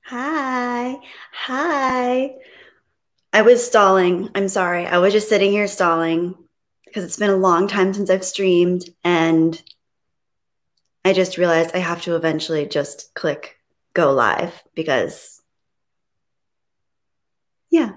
Hi. Hi. I was stalling. I'm sorry. I was just sitting here stalling because it's been a long time since I've streamed, and I just realized I have to eventually just click go live because, yeah.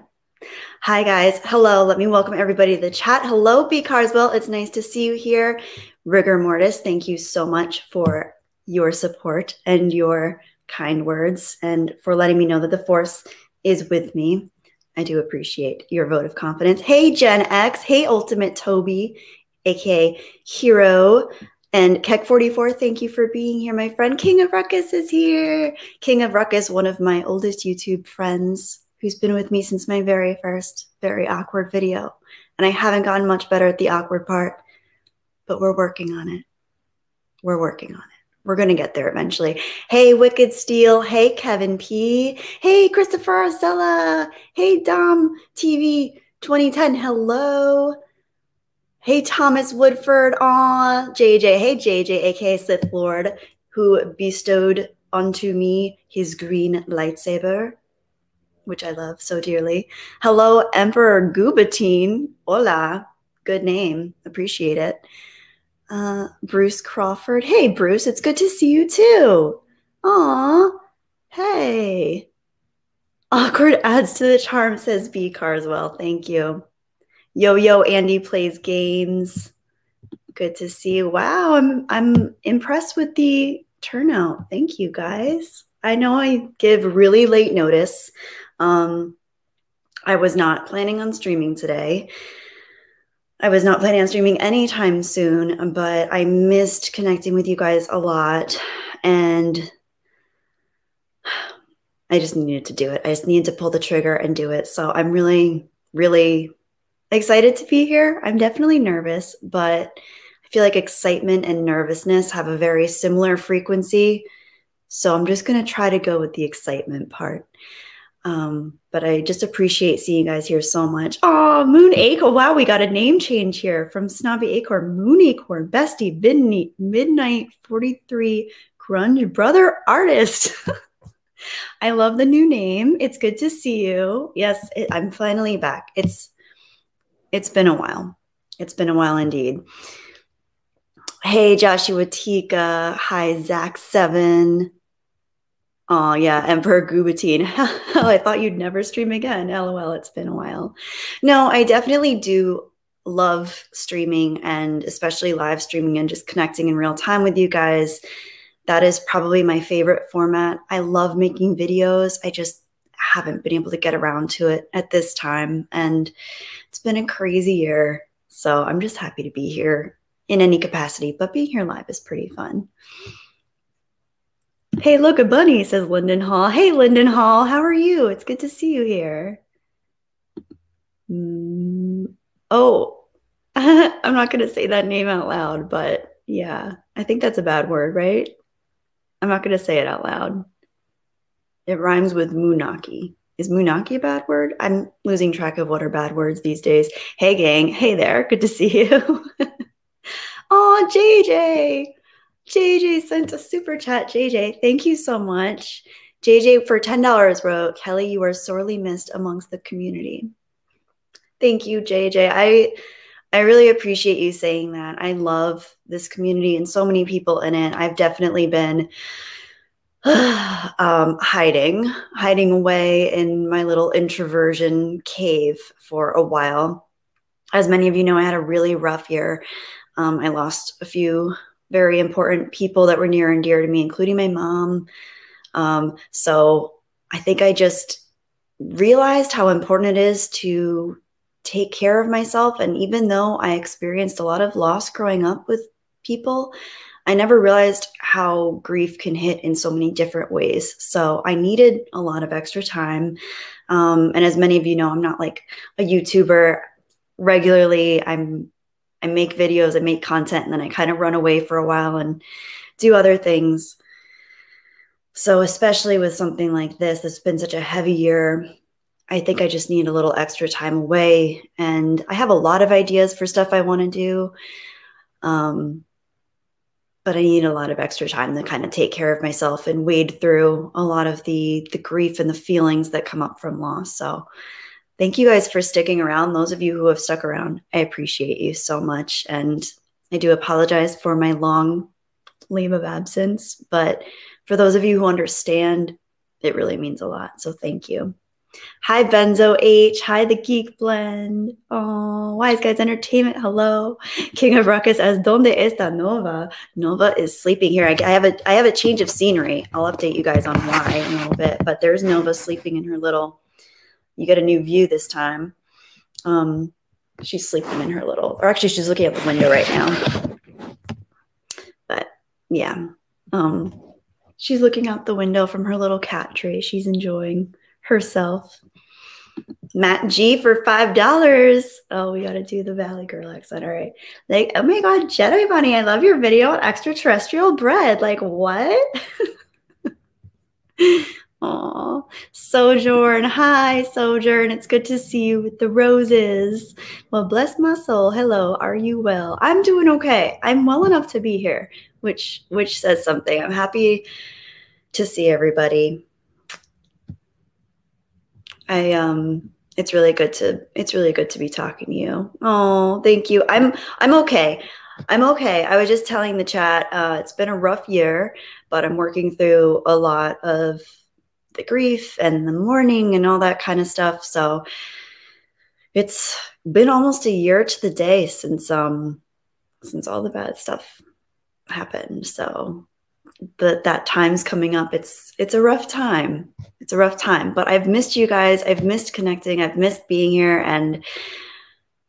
Hi, guys. Hello. Let me welcome everybody to the chat. Hello, B. Carswell. It's nice to see you here. Rigor Mortis, thank you so much for your support and your kind words and for letting me know that the Force is with me. I do appreciate your vote of confidence. Hey, Gen X. Hey, Ultimate Toby, aka Hero. And Keck44, thank you for being here, my friend. King of Ruckus is here. King of Ruckus, one of my oldest YouTube friends who's been with me since my very first very awkward video. And I haven't gotten much better at the awkward part, but we're working on it. We're working on it. We're going to get there eventually. Hey, Wicked Steel. Hey, Kevin P. Hey, Christopher Arcella. Hey, Dom TV 2010. Hello. Hey, Thomas Woodford. Aw, JJ. Hey, JJ, aka Sith Lord, who bestowed onto me his green lightsaber, which I love so dearly. Hello, Emperor Goobatine. Hola. Good name. Appreciate it. Bruce Crawford. Hey, Bruce, it's good to see you too. Aw, hey. Awkward adds to the charm, says B. Carswell. Thank you. Yo, Andy plays games. Good to see you. Wow, I'm impressed with the turnout. Thank you, guys. I know I give really late notice. I was not planning on streaming today. I was not planning on streaming anytime soon, but I missed connecting with you guys a lot, and I just needed to do it. I just needed to pull the trigger and do it. So I'm really, really excited to be here. I'm definitely nervous, but I feel like excitement and nervousness have a very similar frequency. So I'm just going to try to go with the excitement part. But I just appreciate seeing you guys here so much. Oh, Moon Acorn. Wow, we got a name change here from Snobby Acorn. Moon Acorn, Bestie, Midnight 43, Grunge Brother Artist. I love the new name. It's good to see you. Yes, I'm finally back. It's been a while. It's been a while indeed. Hey, Joshua Tika. Hi, Zach7. Oh, yeah, Emperor Goobatine. I thought you'd never stream again. LOL, it's been a while. No, I definitely do love streaming, and especially live streaming and just connecting in real time with you guys. That is probably my favorite format. I love making videos. I just haven't been able to get around to it at this time, and it's been a crazy year. So I'm just happy to be here in any capacity, but being here live is pretty fun. Hey, look, a bunny, says Lyndon Hall. Hey, Lyndon Hall, how are you? It's good to see you here. Oh, I'm not going to say that name out loud, but yeah, I think that's a bad word, right? I'm not going to say it out loud. It rhymes with Moonaki. Is Moonaki a bad word? I'm losing track of what are bad words these days. Hey, gang. Hey there. Good to see you. Oh, JJ. JJ sent a super chat. JJ, thank you so much. JJ for $10 wrote, Kelly, you are sorely missed amongst the community. Thank you, JJ. I really appreciate you saying that. I love this community and so many people in it. I've definitely been hiding away in my little introversion cave for a while. As many of you know, I had a really rough year. I lost a few very important people that were near and dear to me, including my mom. So I think I just realized how important it is to take care of myself. And even though I experienced a lot of loss growing up with people, I never realized how grief can hit in so many different ways. So I needed a lot of extra time. And as many of you know, I'm not like a YouTuber regularly. I make videos, I make content, and then I kind of run away for a while and do other things. So especially with something like this, it's been such a heavy year. I think I just need a little extra time away. And I have a lot of ideas for stuff I want to do. but I need a lot of extra time to kind of take care of myself and wade through a lot of the grief and the feelings that come up from loss. So thank you guys for sticking around. Those of you who have stuck around, I appreciate you so much. And I do apologize for my long leave of absence, but for those of you who understand, it really means a lot. So thank you. Hi, Benzo H. Hi, The Geek Blend. Oh, Wise Guys Entertainment. Hello. King of Ruckus as Donde está Nova? Nova is sleeping here. I have a change of scenery. I'll update you guys on why in a little bit, but there's Nova sleeping in her little, you get a new view this time. She's sleeping in her little, or actually she's looking out the window right now. But yeah, she's looking out the window from her little cat tree. She's enjoying herself. Matt G for $5. Oh, we got to do the Valley Girl accent. All right. Like, oh my God, Jedi Bunny, I love your video on extraterrestrial bread. Like, what? Oh, Sojourn. Hi, Sojourn. It's good to see you with the roses. Well, bless my soul. Hello. Are you well? I'm doing okay. I'm well enough to be here, which says something. I'm happy to see everybody. It's really good to be talking to you. Oh, thank you. I'm okay. I'm okay. I was just telling the chat, it's been a rough year, but I'm working through a lot of the grief and the mourning and all that kind of stuff. So it's been almost a year to the day since all the bad stuff happened. So that time's coming up. It's a rough time. It's a rough time, but I've missed you guys. I've missed connecting. I've missed being here. And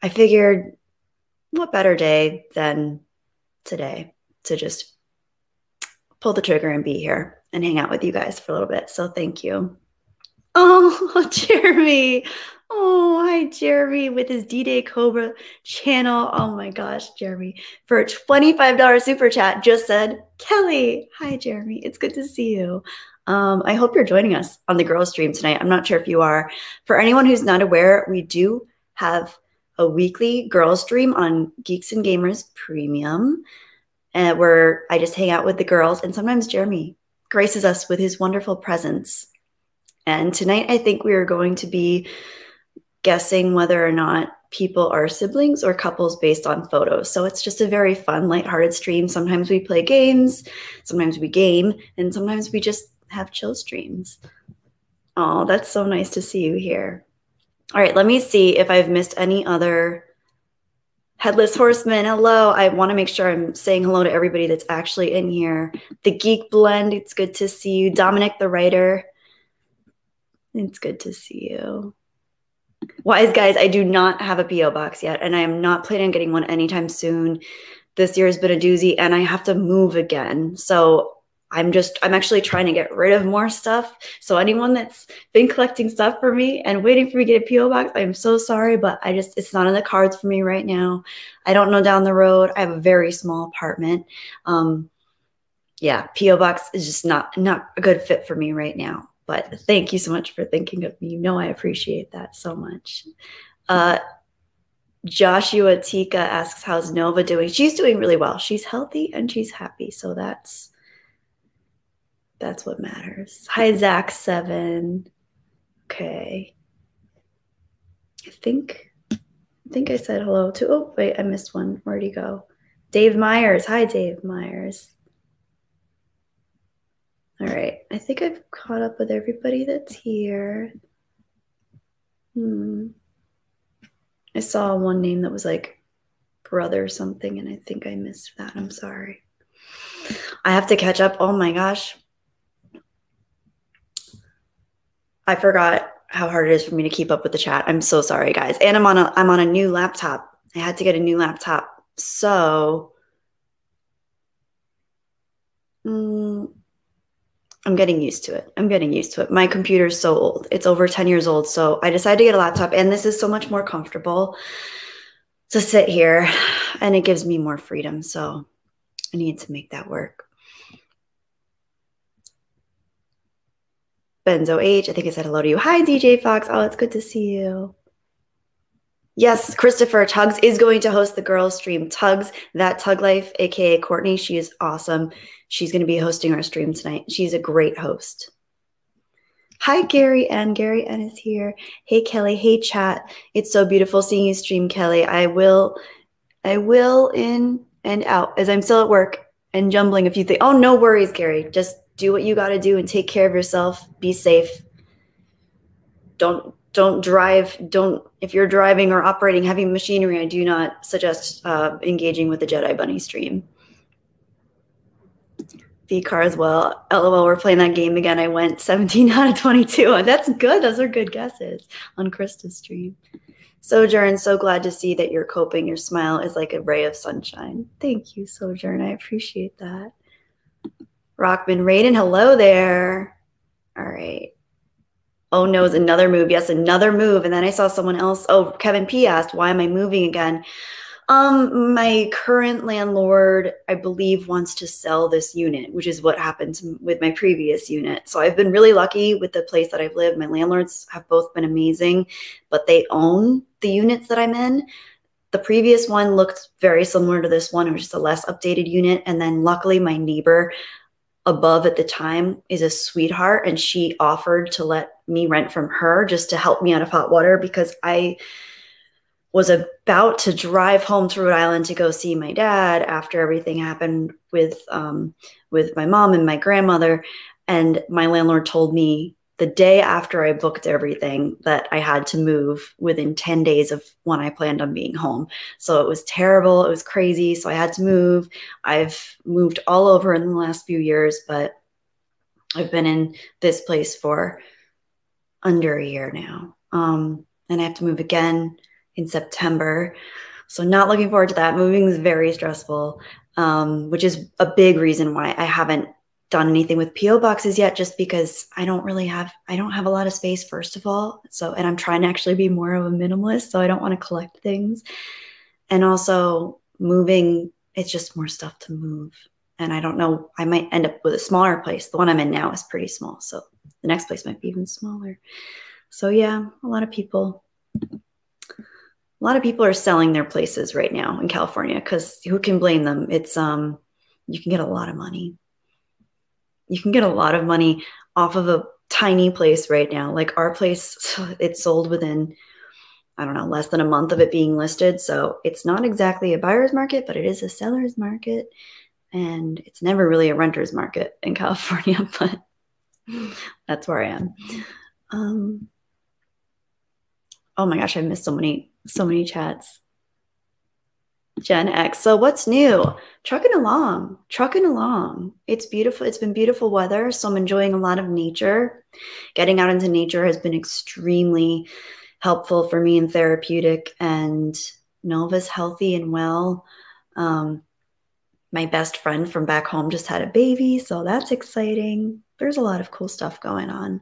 I figured what better day than today to just pull the trigger and be here and hang out with you guys for a little bit. So thank you. Oh, Jeremy. Oh, hi, Jeremy, with his D-Day Cobra channel. Oh my gosh, Jeremy, for a $25 super chat, just said, Kelly. Hi, Jeremy. It's good to see you. I hope you're joining us on the girl stream tonight. I'm not sure if you are. For anyone who's not aware, we do have a weekly girl stream on Geeks and Gamers Premium, where I just hang out with the girls, and sometimes Jeremy graces us with his wonderful presence. And tonight, I think we are going to be guessing whether or not people are siblings or couples based on photos. So it's just a very fun, lighthearted stream. Sometimes we play games, sometimes we game, and sometimes we just have chill streams. Oh, that's so nice to see you here. All right, let me see if I've missed any other Headless Horseman. Hello. I want to make sure I'm saying hello to everybody that's actually in here. The Geek Blend, it's good to see you. Dominic the Writer, it's good to see you. Wise Guys, I do not have a P.O. box yet, and I am not planning on getting one anytime soon. This year has been a doozy, and I have to move again. So I'm actually trying to get rid of more stuff. So anyone that's been collecting stuff for me and waiting for me to get a P.O. box, I'm so sorry, but it's not in the cards for me right now. I don't know down the road. I have a very small apartment. Yeah, P.O. box is just not a good fit for me right now. But thank you so much for thinking of me. You know I appreciate that so much. Joshua Tika asks, how's Nova doing? She's doing really well. She's healthy and she's happy. So that's what matters. Hi, Zach7. Okay. I think I said hello to, oh, wait, I missed one. Where'd he go? Dave Myers. Hi, Dave Myers. All right, I think I've caught up with everybody that's here. I saw one name that was like brother something, and I think I missed that. I'm sorry. I have to catch up. Oh my gosh. I forgot how hard it is for me to keep up with the chat. I'm so sorry, guys. And I'm on a new laptop. I had to get a new laptop. So I'm getting used to it. I'm getting used to it. My computer's so old. It's over 10 years old. So I decided to get a laptop, and this is so much more comfortable to sit here, and it gives me more freedom. So I need to make that work. Benzo H, I think I said hello to you. Hi, DJ Fox. Oh, it's good to see you. Yes, Christopher, Tugs is going to host the girls stream. Tugs, that Tug Life, aka Courtney, she is awesome. She's going to be hosting our stream tonight. She's a great host. Hi, Gary N. Gary N is here. Hey, Kelly. Hey, chat. It's so beautiful seeing you stream, Kelly. I will in and out as I'm still at work and jumbling a few things. Oh, no worries, Gary. Just do what you got to do and take care of yourself. Be safe. Don't drive. If you're driving or operating heavy machinery, I do not suggest engaging with the Jedi Bunny stream. V-Car as well. LOL, we're playing that game again. I went 17 out of 22. That's good. Those are good guesses on Krista's stream. Sojourn, so glad to see that you're coping. Your smile is like a ray of sunshine. Thank you, Sojourn. I appreciate that. Rockman Raiden, hello there. All right. Oh no, it's another move. Yes, another move. And then I saw someone else. Oh, Kevin P asked, why am I moving again? My current landlord, I believe, wants to sell this unit, which is what happened with my previous unit. So I've been really lucky with the place that I've lived. My landlords have both been amazing, but they own the units that I'm in. The previous one looked very similar to this one. It was just a less updated unit. And then luckily my neighbor above at the time is a sweetheart, and she offered to let me rent from her just to help me out of hot water, because I was about to drive home to Rhode Island to go see my dad after everything happened with my mom and my grandmother. And my landlord told me the day after I booked everything that I had to move within 10 days of when I planned on being home. So it was terrible. It was crazy. So I had to move. I've moved all over in the last few years, but I've been in this place for under a year now. And I have to move again in September. So not looking forward to that. Moving is very stressful, which is a big reason why I haven't done anything with PO boxes yet, just because I don't have a lot of space, first of all. So, and I'm trying to actually be more of a minimalist, so I don't want to collect things. And also moving, it's just more stuff to move. And I don't know, I might end up with a smaller place. The one I'm in now is pretty small. So the next place might be even smaller. So yeah, a lot of people are selling their places right now in California, because who can blame them? It's, you can get a lot of money. You can get a lot of money off of a tiny place right now. Like our place, it sold within, I don't know, less than a month of it being listed. So it's not exactly a buyer's market, but it is a seller's market. And it's never really a renter's market in California, but that's where I am. Oh my gosh, I missed so many chats. Gen X. So what's new? Trucking along. It's beautiful. It's been beautiful weather, so I'm enjoying a lot of nature. Getting out into nature has been extremely helpful for me and therapeutic. And Nova's healthy and well. My best friend from back home just had a baby, so that's exciting. There's a lot of cool stuff going on.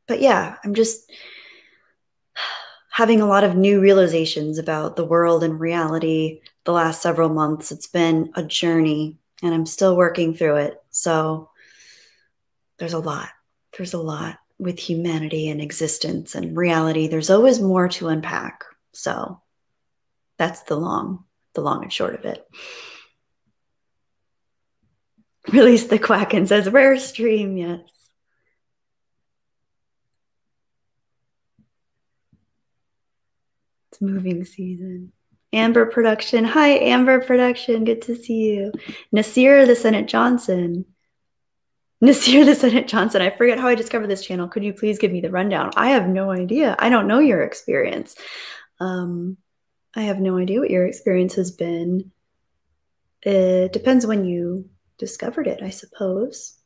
But yeah, I'm just having a lot of new realizations about the world and reality the last several months. It's been a journey, and I'm still working through it. So there's a lot with humanity and existence and reality. There's always more to unpack. So that's the long and short of it. Release the Quack and says, rare stream, yes. It's moving season. Amber Production. Hi, Amber Production. Good to see you. Nasir the Senate Johnson. I forget how I discovered this channel. Could you please give me the rundown? I have no idea. I don't know your experience. I have no idea what your experience has been. It depends when you discovered it, I suppose.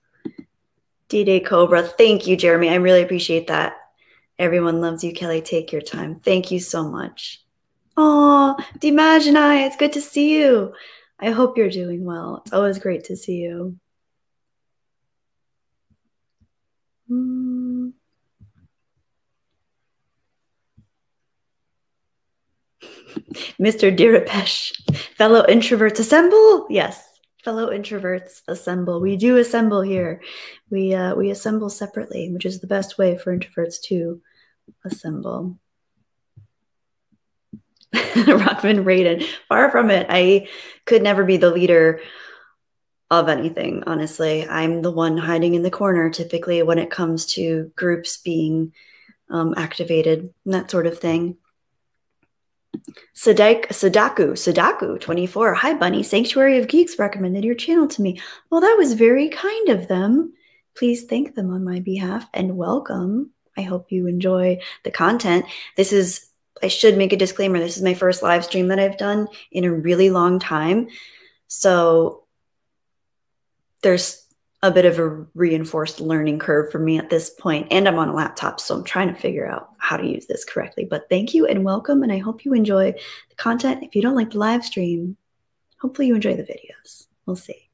D-Day Cobra. Thank you, Jeremy. I really appreciate that. Everyone loves you, Kelly. Take your time. Thank you so much. Oh, Dimajani, it's good to see you. I hope you're doing well. It's always great to see you. Mr. Dirapesh, fellow introverts assemble. Yes, fellow introverts assemble. We do assemble here. We assemble separately, which is the best way for introverts to assemble. Rockman Raiden. Far from it. I could never be the leader of anything, honestly. I'm the one hiding in the corner typically when it comes to groups being activated and that sort of thing. Sadaku 24. Hi, Bunny. Sanctuary of Geeks recommended your channel to me. Well, that was very kind of them. Please thank them on my behalf and welcome. I hope you enjoy the content. I should make a disclaimer. This is my first live stream that I've done in a really long time. So there's a bit of a reinforced learning curve for me at this point, and I'm on a laptop, so I'm trying to figure out how to use this correctly. But thank you and welcome, and I hope you enjoy the content. If you don't like the live stream, hopefully you enjoy the videos. We'll see.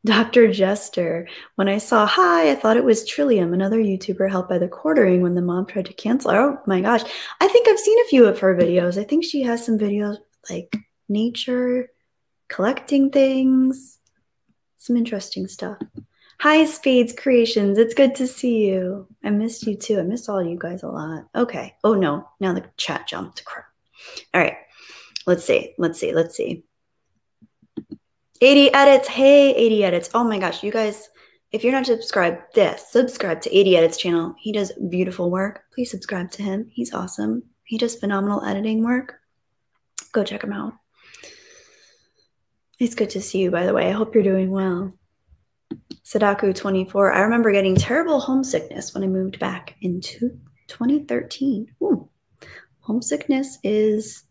Dr. Jester, when I saw hi, I thought it was Trillium, another YouTuber helped by the quartering when the mom tried to cancel. Oh my gosh. I think I've seen a few of her videos. I think she has some videos like nature, collecting things, some interesting stuff. Hi, Spades Creations. It's good to see you. I missed you too. I missed all you guys a lot. Okay. Oh no, now the chat jumped. Crap. All right. Let's see. 80 edits. Hey, 80 edits. Oh my gosh, you guys, if you're not subscribed, subscribe to 80 edits channel. He does beautiful work. Please subscribe to him. He's awesome. He does phenomenal editing work. Go check him out. It's good to see you, by the way. I hope you're doing well. Sadaku 24. I remember getting terrible homesickness when I moved back in 2013. Ooh. Homesickness is...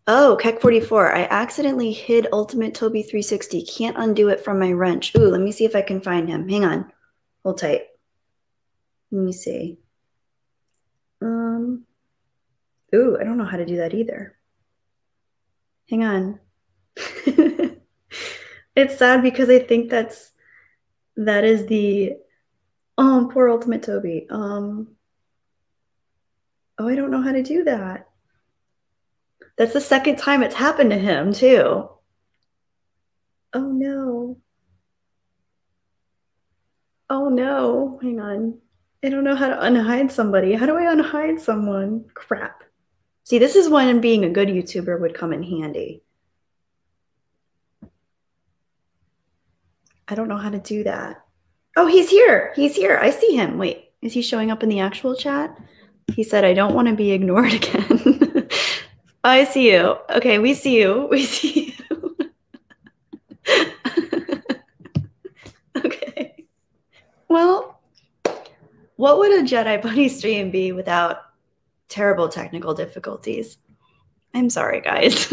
Oh, Keck 44. I accidentally hid Ultimate Toby 360. Can't undo it from my wrench. Ooh, let me see if I can find him. Hang on. Hold tight. Let me see. Ooh, I don't know how to do that either. Hang on. It's sad because I think that is the... Oh, poor Ultimate Toby. Oh, I don't know how to do that. That's the second time it's happened to him, too. Oh, no. Oh, no. Hang on. I don't know how to unhide somebody. How do I unhide someone? Crap. See, this is when being a good YouTuber would come in handy. I don't know how to do that. Oh, he's here. He's here. I see him. Wait, is he showing up in the actual chat? He said, I don't want to be ignored again. I see you. Okay, we see you. We see you. Okay. Well, what would a Jedi Bunny stream be without terrible technical difficulties? I'm sorry, guys.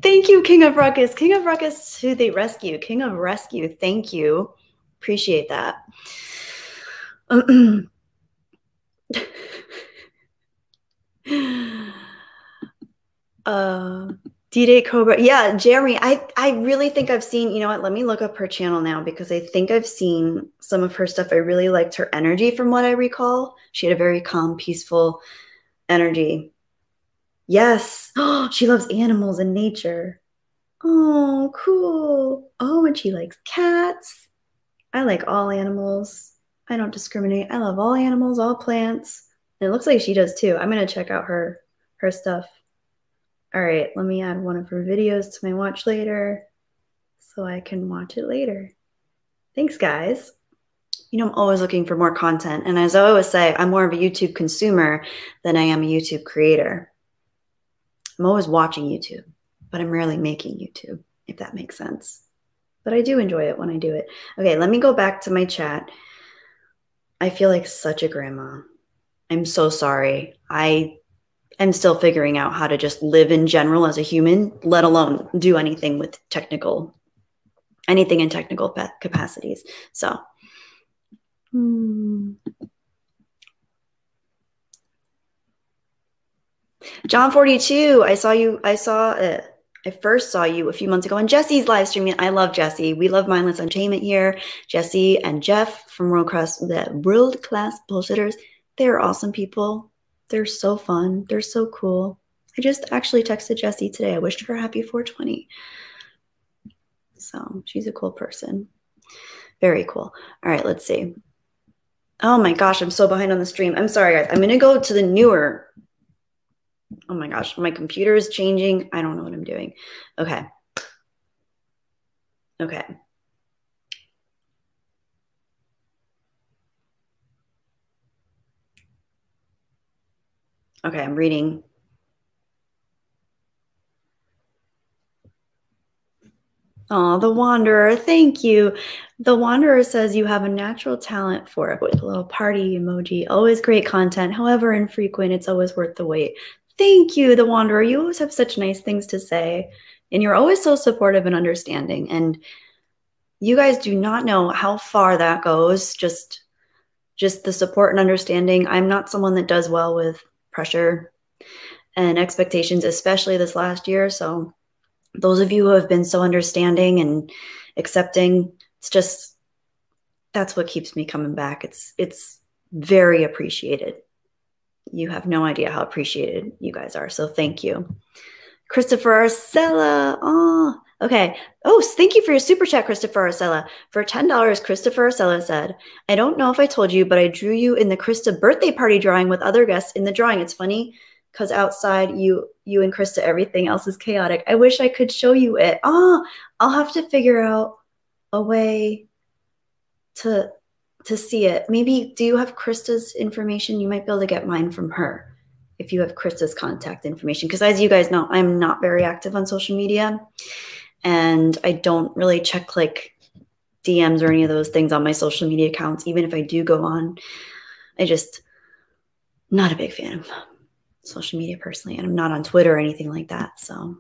Thank you, King of Ruckus. King of Ruckus to the rescue. King of Rescue, thank you. Appreciate that. D-Day Cobra. Yeah, Jeremy, I really think I've seen, you know what, let me look up her channel now because I think I've seen some of her stuff. I really liked her energy from what I recall. She had a very calm, peaceful energy. Yes. Oh, she loves animals and nature. Oh, cool. Oh, and she likes cats. I like all animals. I don't discriminate. I love all animals, all plants. And it looks like she does too. I'm going to check out her stuff. All right, let me add one of her videos to my watch later so I can watch it later. Thanks, guys. You know, I'm always looking for more content. And as I always say, I'm more of a YouTube consumer than I am a YouTube creator. I'm always watching YouTube, but I'm rarely making YouTube, if that makes sense. But I do enjoy it when I do it. Okay, let me go back to my chat. I feel like such a grandma. I'm so sorry. I'm still figuring out how to just live in general as a human, let alone do anything with anything in technical capacities. So, John 42, I first saw you a few months ago on Jesse's live stream. I love Jesse. We love Mindless Entertainment here. Jesse and Jeff from World Class Bullshitters. They're awesome people. They're so fun. They're so cool. I just actually texted Jessie today. I wished her happy 420. So she's a cool person. Very cool. All right, let's see. Oh my gosh, I'm so behind on the stream. I'm sorry, guys. I'm going to go to the newer. Oh my gosh, my computer is changing. I don't know what I'm doing. Okay. Okay. Okay, I'm reading. Oh, the Wanderer. Thank you. The Wanderer says you have a natural talent for it with a little party emoji. Always great content. However infrequent, it's always worth the wait. Thank you, The Wanderer. You always have such nice things to say. And you're always so supportive and understanding. And you guys do not know how far that goes. Just the support and understanding. I'm not someone that does well with pressure and expectations, especially this last year. So those of you who have been so understanding and accepting, that's what keeps me coming back. It's very appreciated. You have no idea how appreciated you guys are. So thank you. Christopher Arcella. Oh, okay. Oh, thank you for your super chat, Christopher Arcella. For $10, Christopher Arcella said, I don't know if I told you, but I drew you in the Krista birthday party drawing with other guests in the drawing. It's funny because outside you and Krista, everything else is chaotic. I wish I could show you it. Oh, I'll have to figure out a way to see it. Maybe, do you have Krista's information? You might be able to get mine from her if you have Krista's contact information. Because as you guys know, I'm not very active on social media. And I don't really check like DMs or any of those things on my social media accounts. Even if I do go on, not a big fan of social media personally. And I'm not on Twitter or anything like that. So.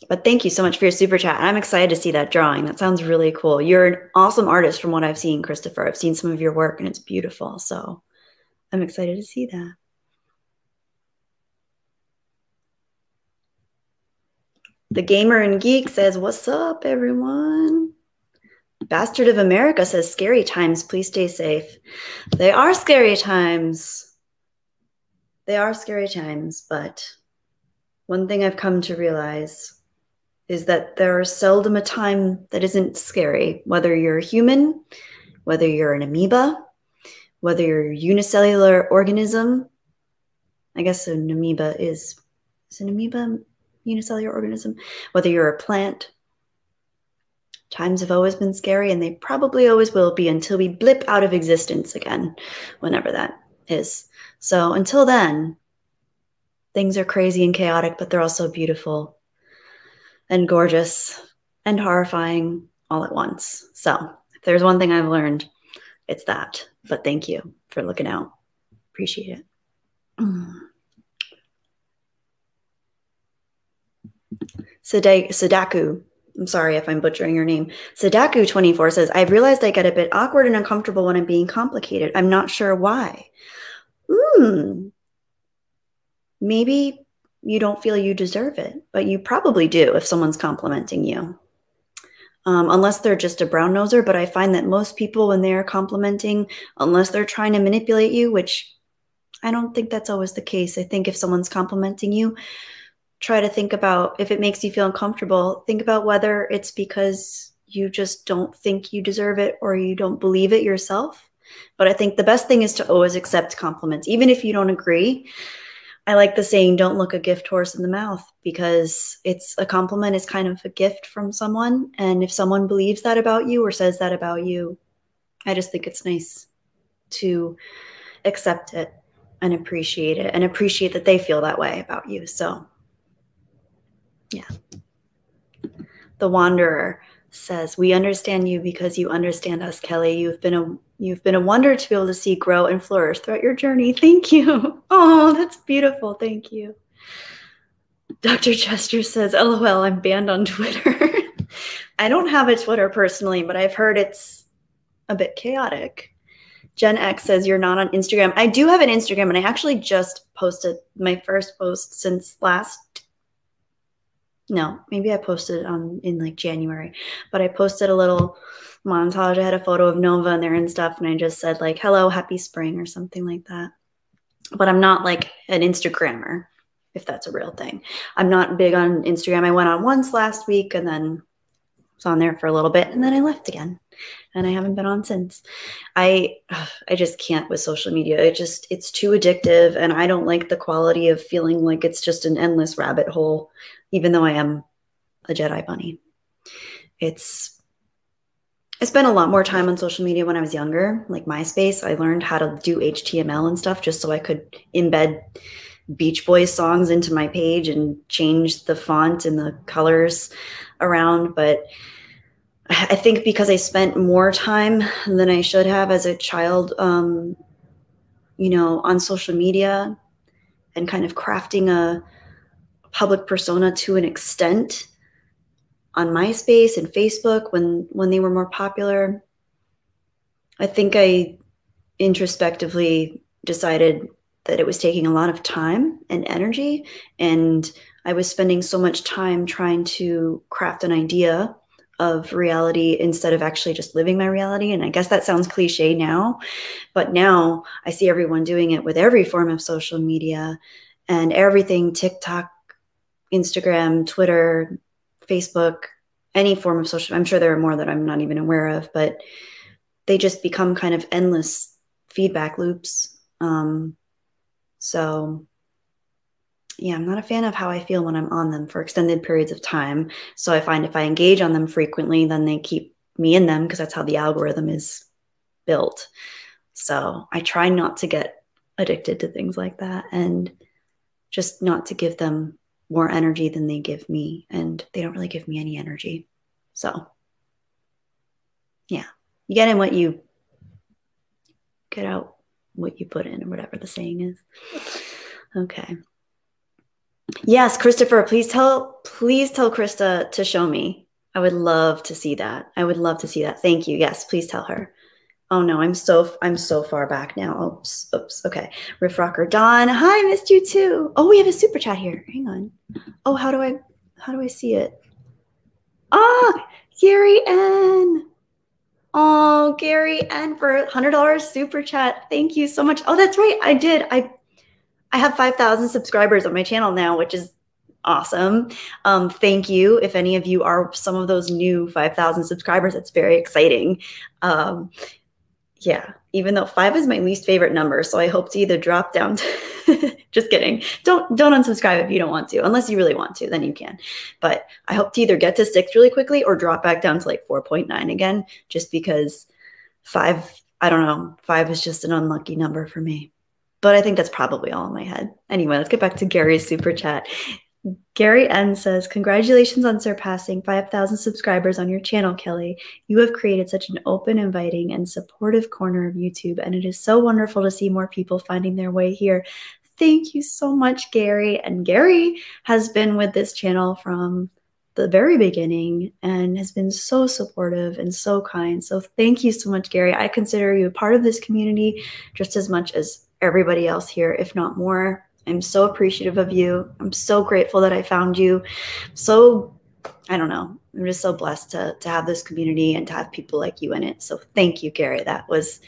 But thank you so much for your super chat. I'm excited to see that drawing. That sounds really cool. You're an awesome artist from what I've seen, Christopher. I've seen some of your work and it's beautiful. So I'm excited to see that. The Gamer and Geek says, what's up, everyone? Bastard of America says, scary times. Please stay safe. They are scary times. They are scary times. But one thing I've come to realize is that there is seldom a time that isn't scary, whether you're a human, whether you're an amoeba, whether you're a unicellular organism. I guess an amoeba is an amoeba unicellular organism? Whether you're a plant. Times have always been scary, and they probably always will be until we blip out of existence again, whenever that is. So until then, things are crazy and chaotic, but they're also beautiful and gorgeous and horrifying all at once. So if there's one thing I've learned, it's that. But thank you for looking out. Appreciate it. Sadaku, I'm sorry if I'm butchering your name. Sadaku24 says, I've realized I get a bit awkward and uncomfortable when I'm being complicated. I'm not sure why. Maybe you don't feel you deserve it, but you probably do if someone's complimenting you. Unless they're just a brown noser, but I find that most people, when they're complimenting, unless they're trying to manipulate you, which I don't think that's always the case. I think if someone's complimenting you, try to think about, if it makes you feel uncomfortable, think about whether it's because you just don't think you deserve it or you don't believe it yourself. But I think the best thing is to always accept compliments, even if you don't agree. I like the saying, don't look a gift horse in the mouth, because a compliment is kind of a gift from someone. And if someone believes that about you or says that about you, I just think it's nice to accept it and appreciate it and appreciate that they feel that way about you. So yeah. The Wanderer says, we understand you because you understand us, Kelly. You've been a wonder to be able to see grow and flourish throughout your journey. Thank you. Oh, that's beautiful. Thank you. Dr. Chester says, LOL, I'm banned on Twitter. I don't have a Twitter personally, but I've heard it's a bit chaotic. Gen X says, you're not on Instagram. I do have an Instagram, and I actually just posted my first post since maybe I posted in like January, but I posted a little montage. I had a photo of Nova in there and stuff, and I just said like, hello, happy spring or something like that. But I'm not like an Instagrammer. if that's a real thing. I'm not big on Instagram. I went on once last week and then was on there for a little bit and then I left again and I haven't been on since. I just can't with social media. It's too addictive and I don't like the quality of feeling like it's just an endless rabbit hole, even though I am a Jedi bunny. I spent a lot more time on social media when I was younger, like MySpace. I learned how to do HTML and stuff just so I could embed Beach Boys songs into my page and change the font and the colors around. But I think because I spent more time than I should have as a child, you know, on social media and kind of crafting a public persona to an extent on MySpace and Facebook when they were more popular, I think I introspectively decided that it was taking a lot of time and energy, and I was spending so much time trying to craft an idea of reality instead of actually just living my reality. And I guess that sounds cliche now, but now I see everyone doing it with every form of social media and everything, TikTok, Instagram, Twitter, Facebook, any form of social. I'm sure there are more that I'm not even aware of, but they just become kind of endless feedback loops. So yeah, I'm not a fan of how I feel when I'm on them for extended periods of time. So I find if I engage on them frequently, then they keep me in them because that's how the algorithm is built. So I try not to get addicted to things like that and just not to give them more energy than they give me. And they don't really give me any energy. So yeah, you get in what you get out, what you put in, or whatever the saying is. Okay. Yes, Christopher, please tell Krista to show me. I would love to see that. I would love to see that. Thank you. Yes, please tell her. Oh no, I'm so far back now. Oops. Okay. Riff Rocker Dawn. Hi, missed you too. Oh, we have a super chat here. Hang on. Oh, how do I see it? Ah, Gary N. Oh, Gary N for $100 super chat. Thank you so much. Oh, that's right. I did. I have 5,000 subscribers on my channel now, which is awesome. Thank you. If any of you are some of those new 5,000 subscribers, it's very exciting. Yeah, even though 5 is my least favorite number, so I hope to either drop down to just kidding. Don't unsubscribe if you don't want to, unless you really want to, then you can. But I hope to either get to 6 really quickly or drop back down to like 4.9 again, just because 5, I don't know, 5 is just an unlucky number for me. But I think that's probably all in my head. Anyway, let's get back to Gary's super chat. Gary N says, congratulations on surpassing 5,000 subscribers on your channel, Kelly. You have created such an open, inviting, and supportive corner of YouTube, and it is so wonderful to see more people finding their way here. Thank you so much, Gary. And Gary has been with this channel from the very beginning and has been so supportive and so kind. So thank you so much, Gary. I consider you a part of this community just as much as everybody else here, if not more. I'm so appreciative of you. I'm so grateful that I found you. So, I don't know. I'm just so blessed to have this community and to have people like you in it. So thank you, Gary. That was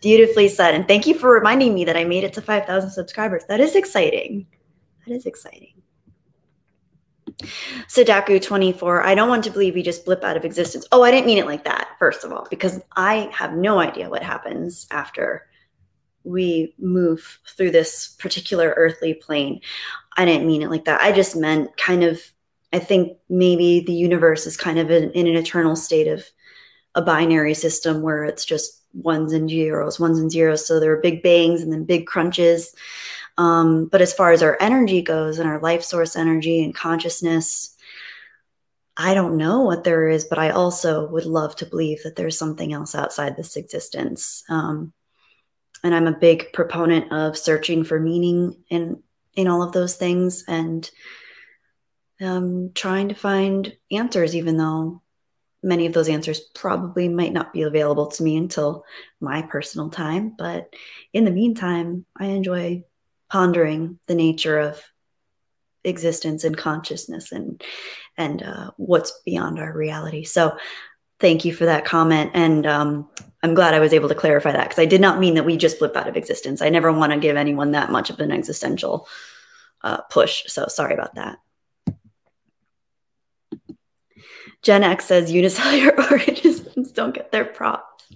beautifully said. And thank you for reminding me that I made it to 5,000 subscribers. That is exciting. That is exciting. Sadaku24, I don't want to believe we just blip out of existence. Oh, I didn't mean it like that, first of all, because I have no idea what happens after we move through this particular earthly plane. I didn't mean it like that. I just meant kind of, I think maybe the universe is kind of in an eternal state of a binary system where it's just ones and zeros. So there are big bangs and then big crunches. But as far as our energy goes and our life source energy and consciousness, I don't know what there is, but I also would love to believe that there's something else outside this existence. And I'm a big proponent of searching for meaning in all of those things and trying to find answers, even though many of those answers probably might not be available to me until my personal time. But in the meantime, I enjoy pondering the nature of existence and consciousness and what's beyond our reality. So thank you for that comment. And I'm glad I was able to clarify that, because I did not mean that we just blip out of existence. I never want to give anyone that much of an existential push. So sorry about that. Gen X says unicellular organisms don't get their props.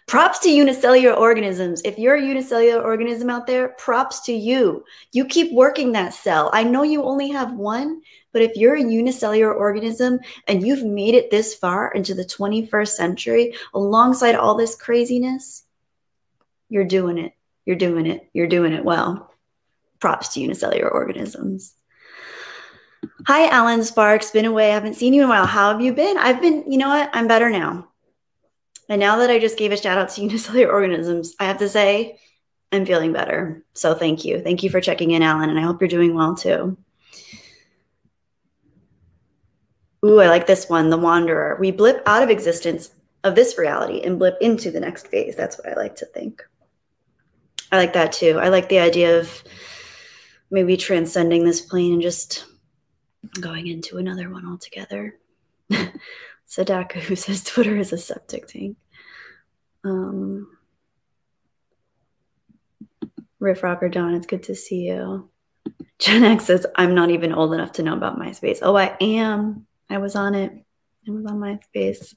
Props to unicellular organisms. If you're a unicellular organism out there, props to you. You keep working that cell. I know you only have one, but if you're a unicellular organism and you've made it this far into the 21st century alongside all this craziness, you're doing it. You're doing it. You're doing it well. Props to unicellular organisms. Hi, Alan Sparks. Been away. I haven't seen you in a while. How have you been? I've been, you know what? I'm better now. And now that I just gave a shout out to unicellular organisms, I have to say I'm feeling better. So thank you. Thank you for checking in, Alan. And I hope you're doing well too. Ooh, I like this one, The Wanderer. We blip out of existence of this reality and blip into the next phase. That's what I like to think. I like that too. I like the idea of maybe transcending this plane and just going into another one altogether. Sadaka, who says Twitter is a septic tank. Riff Rocker Don, it's good to see you. Gen X says, I'm not even old enough to know about MySpace. Oh, I am. I was on it. I was on MySpace.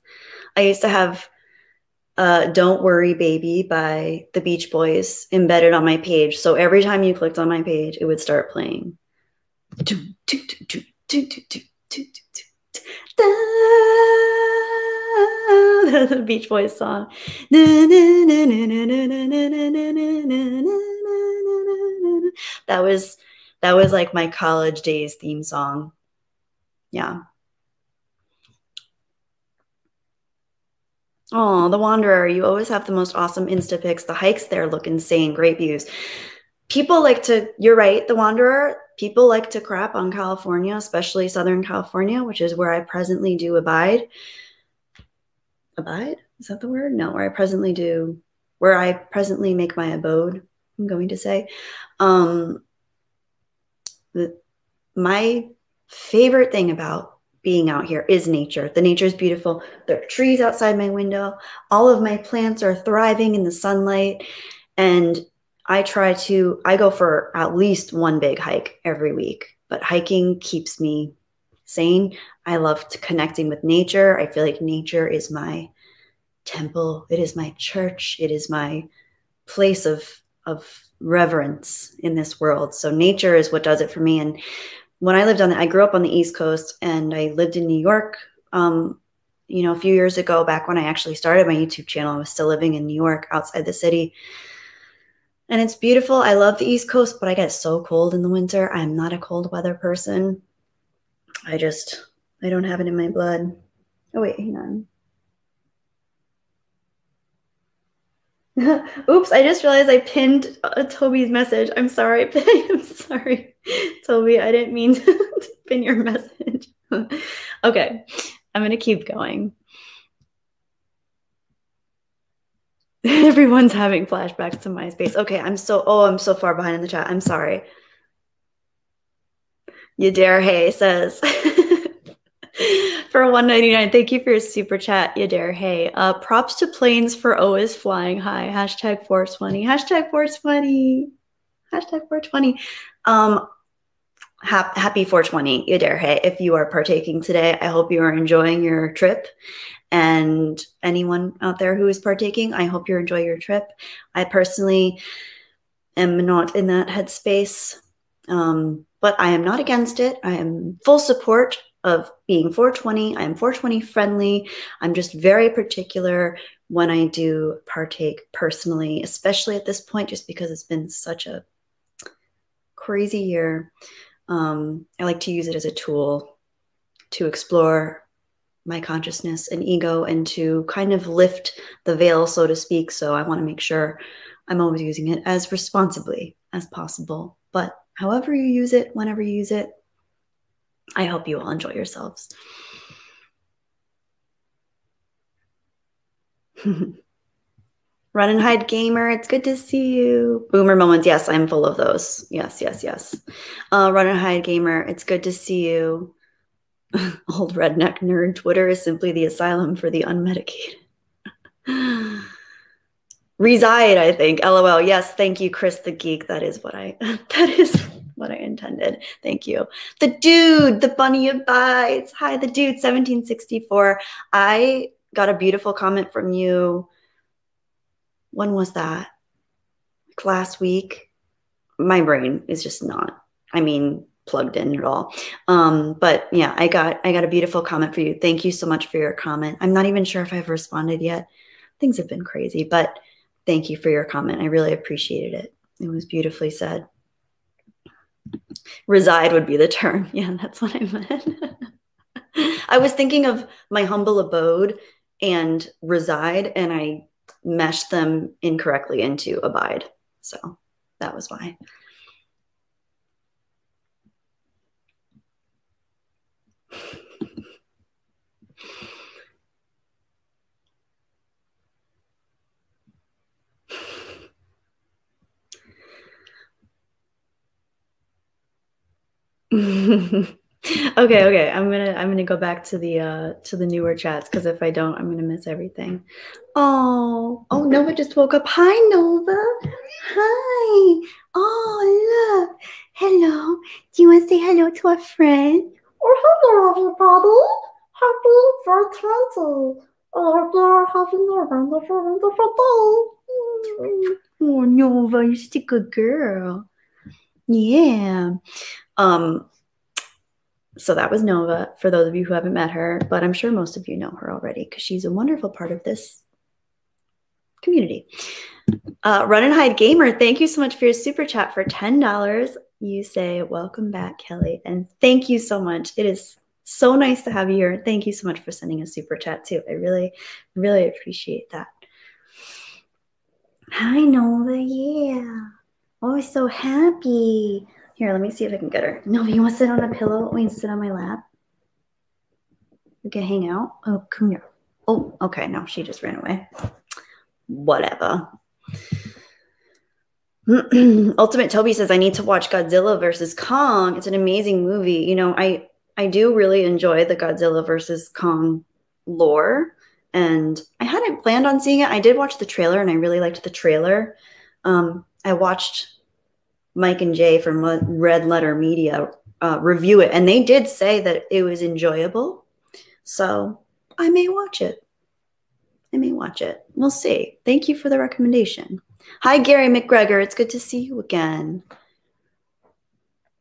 I used to have Don't Worry Baby by the Beach Boys embedded on my page. So every time you clicked on my page, it would start playing. The Beach Boys song. That was like my college days theme song. Yeah. Oh, The Wanderer, you always have the most awesome Insta pics. The hikes there look insane. Great views. People like to, you're right, The Wanderer, people like to crap on California, especially Southern California, which is where I presently do abide. Abide? Is that the word? No, where I presently make my abode, I'm going to say. My favorite thing about being out here is nature. The nature is beautiful. There are trees outside my window. All of my plants are thriving in the sunlight. And I go for at least one big hike every week. But hiking keeps me sane. I love connecting with nature. I feel like nature is my temple. It is my church. It is my place of reverence in this world. So nature is what does it for me. And when I grew up on the East Coast and I lived in New York, a few years ago, back when I actually started my YouTube channel, I was still living in New York outside the city. And it's beautiful. I love the East Coast, but I get so cold in the winter. I'm not a cold weather person. I don't have it in my blood. Oh, wait, hang on. Oops, I just realized I pinned Toby's message. I'm sorry. I'm sorry, Toby. I didn't mean to pin your message. Okay, I'm going to keep going. Everyone's having flashbacks to MySpace. Okay, I'm so far behind in the chat. I'm sorry. Yadare Hay says, for $1.99, thank you for your super chat, Yadare Hay. Props to planes for always flying high. Hashtag 420. Hashtag 420. Hashtag 420. Happy 420, Yadare Hay. If you are partaking today, I hope you are enjoying your trip. And anyone out there who is partaking, I hope you enjoy your trip. I personally am not in that headspace, but I am not against it. I am full support of being 420. I am 420 friendly. I'm just very particular when I do partake personally, especially at this point, just because it's been such a crazy year. I like to use it as a tool to explore my consciousness and ego and to kind of lift the veil, so to speak. So I want to make sure I'm always using it as responsibly as possible. But however you use it, whenever you use it, I hope you all enjoy yourselves. Run and hide gamer, it's good to see you. Boomer moments, yes, I'm full of those. Yes, yes, yes. Run and hide gamer, it's good to see you. Old redneck nerd, Twitter is simply the asylum for the unmedicated. Reside, I think. LOL. Yes, thank you, Chris the Geek. That is what that is what I intended. Thank you. The dude, the bunny abides. Hi, the dude, 1764. I got a beautiful comment from you. When was that? Like last week? My brain is just not, plugged in at all. But yeah, I got a beautiful comment for you. Thank you so much for your comment. I'm not even sure if I've responded yet. Things have been crazy, but thank you for your comment. I really appreciated it. It was beautifully said. Reside would be the term. Yeah, that's what I meant. I was thinking of my humble abode and reside, and I meshed them incorrectly into abide. So that was why. Okay. I'm gonna go back to the newer chats, because if I don't, I'm gonna miss everything. Oh, Nova just woke up. Hi, Nova. Hi. Oh, look. Hello. Do you want to say hello to a friend? Oh, hello, everybody. Happy 420. Oh, hope you're having a wonderful, wonderful day. Oh, Nova, you're such a good girl. Yeah. So that was Nova, for those of you who haven't met her, but I'm sure most of you know her already because she's a wonderful part of this community. Run and Hide Gamer, thank you so much for your super chat for $10. You say, welcome back, Kelly, and thank you so much. It is so nice to have you here. Thank you so much for sending a super chat too. I really, really appreciate that. Hi, Nova, yeah. Oh, so happy. Here, let me see if I can get her. Nova, you want to sit on a pillow? We can sit on my lap. We can hang out. Oh, come here. Oh, okay. No, she just ran away. Whatever. Ultimate Toby says, I need to watch Godzilla versus Kong. It's an amazing movie. You know, I do really enjoy the Godzilla versus Kong lore, and I hadn't planned on seeing it. I did watch the trailer, and I really liked the trailer. I watched Mike and Jay from Red Letter Media review it, and they did say that it was enjoyable. So I may watch it. We'll see. Thank you for the recommendation. Hi, Gary McGregor. It's good to see you again.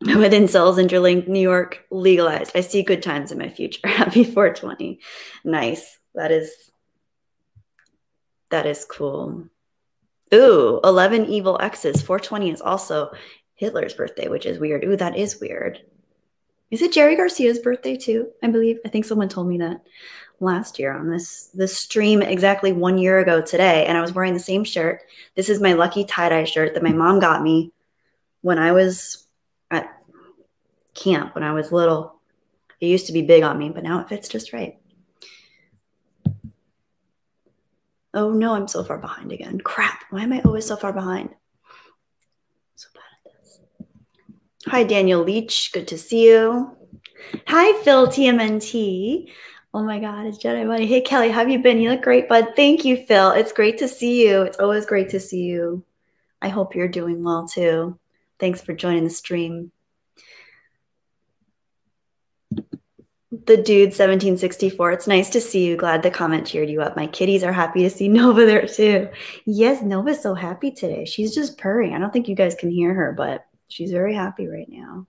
With incels, Interlink, New York legalized. I see good times in my future. Happy 420. Nice. That is cool. Ooh, 11 evil X's. 420 is also Hitler's birthday, which is weird. Ooh, that is weird. Is it Jerry Garcia's birthday too? I believe. I think someone told me that last year on this stream exactly 1 year ago today, and I was wearing the same shirt. This is my lucky tie-dye shirt that my mom got me when I was at camp when I was little. It used to be big on me, but now it fits just right. Oh no, I'm so far behind again. Crap, why am I always so far behind? So bad at this. Hi, Daniel Leach. Good to see you. Hi, Phil TMNT. Oh my God, it's Jedi Money. Hey, Kelly, how have you been? You look great, bud. Thank you, Phil. It's great to see you. It's always great to see you. I hope you're doing well too. Thanks for joining the stream. The dude 1764. It's nice to see you. Glad the comment cheered you up. My kitties are happy to see Nova there too. Yes, Nova's so happy today. She's just purring. I don't think you guys can hear her, but she's very happy right now.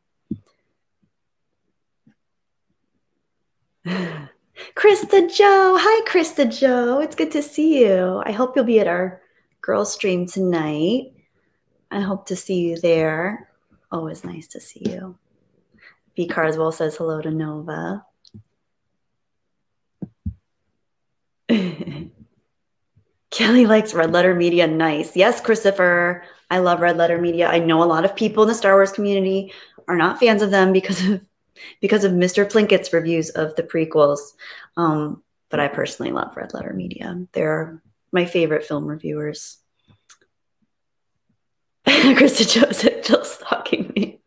Krista Joe. Hi, Krista Joe. It's good to see you. I hope you'll be at our girl stream tonight. I hope to see you there. Always nice to see you. B. Carswell says hello to Nova. Kelly likes Red Letter Media. Nice. Yes, Christopher. I love Red Letter Media. I know a lot of people in the Star Wars community are not fans of them because of Mr. Plinkett's reviews of the prequels. But I personally love Red Letter Media. They're my favorite film reviewers. Krista Joseph still stalking me.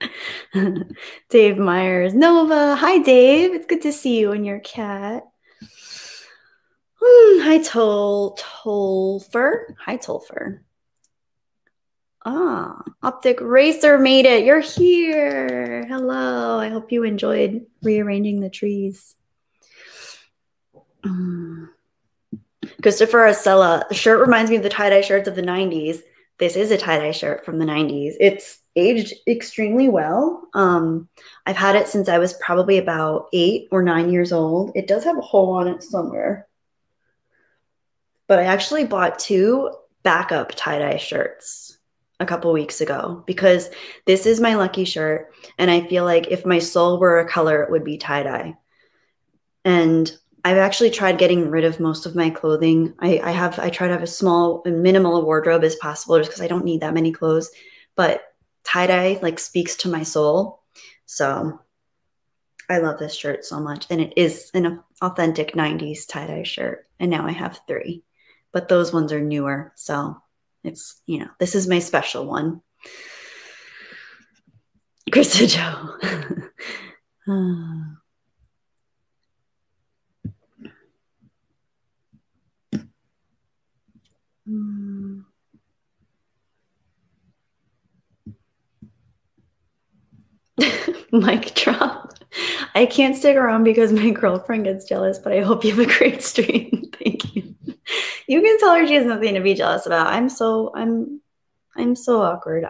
Dave Myers. Nova. Hi, Dave. It's good to see you and your cat. Hi, Tolfer. Hi, Tolfer. Ah, Optic Racer made it. You're here. Hello. I hope you enjoyed rearranging the trees. Christopher Acella, the shirt reminds me of the tie-dye shirts of the 90s. This is a tie-dye shirt from the 90s. It's aged extremely well. I've had it since I was probably about 8 or 9 years old. It does have a hole on it somewhere. But I actually bought 2 backup tie-dye shirts a couple weeks ago because this is my lucky shirt. And I feel like if my soul were a color, it would be tie-dye. And I've actually tried getting rid of most of my clothing. I try to have a small and minimal wardrobe as possible just because I don't need that many clothes. But tie-dye like speaks to my soul. So I love this shirt so much. And it is an authentic 90s tie-dye shirt. And now I have 3. But those ones are newer. So it's, you know, this is my special one. Krista Joe. Mic drop. I can't stick around because my girlfriend gets jealous, but I hope you have a great stream. Thank you. You can tell her she has nothing to be jealous about. I'm so awkward.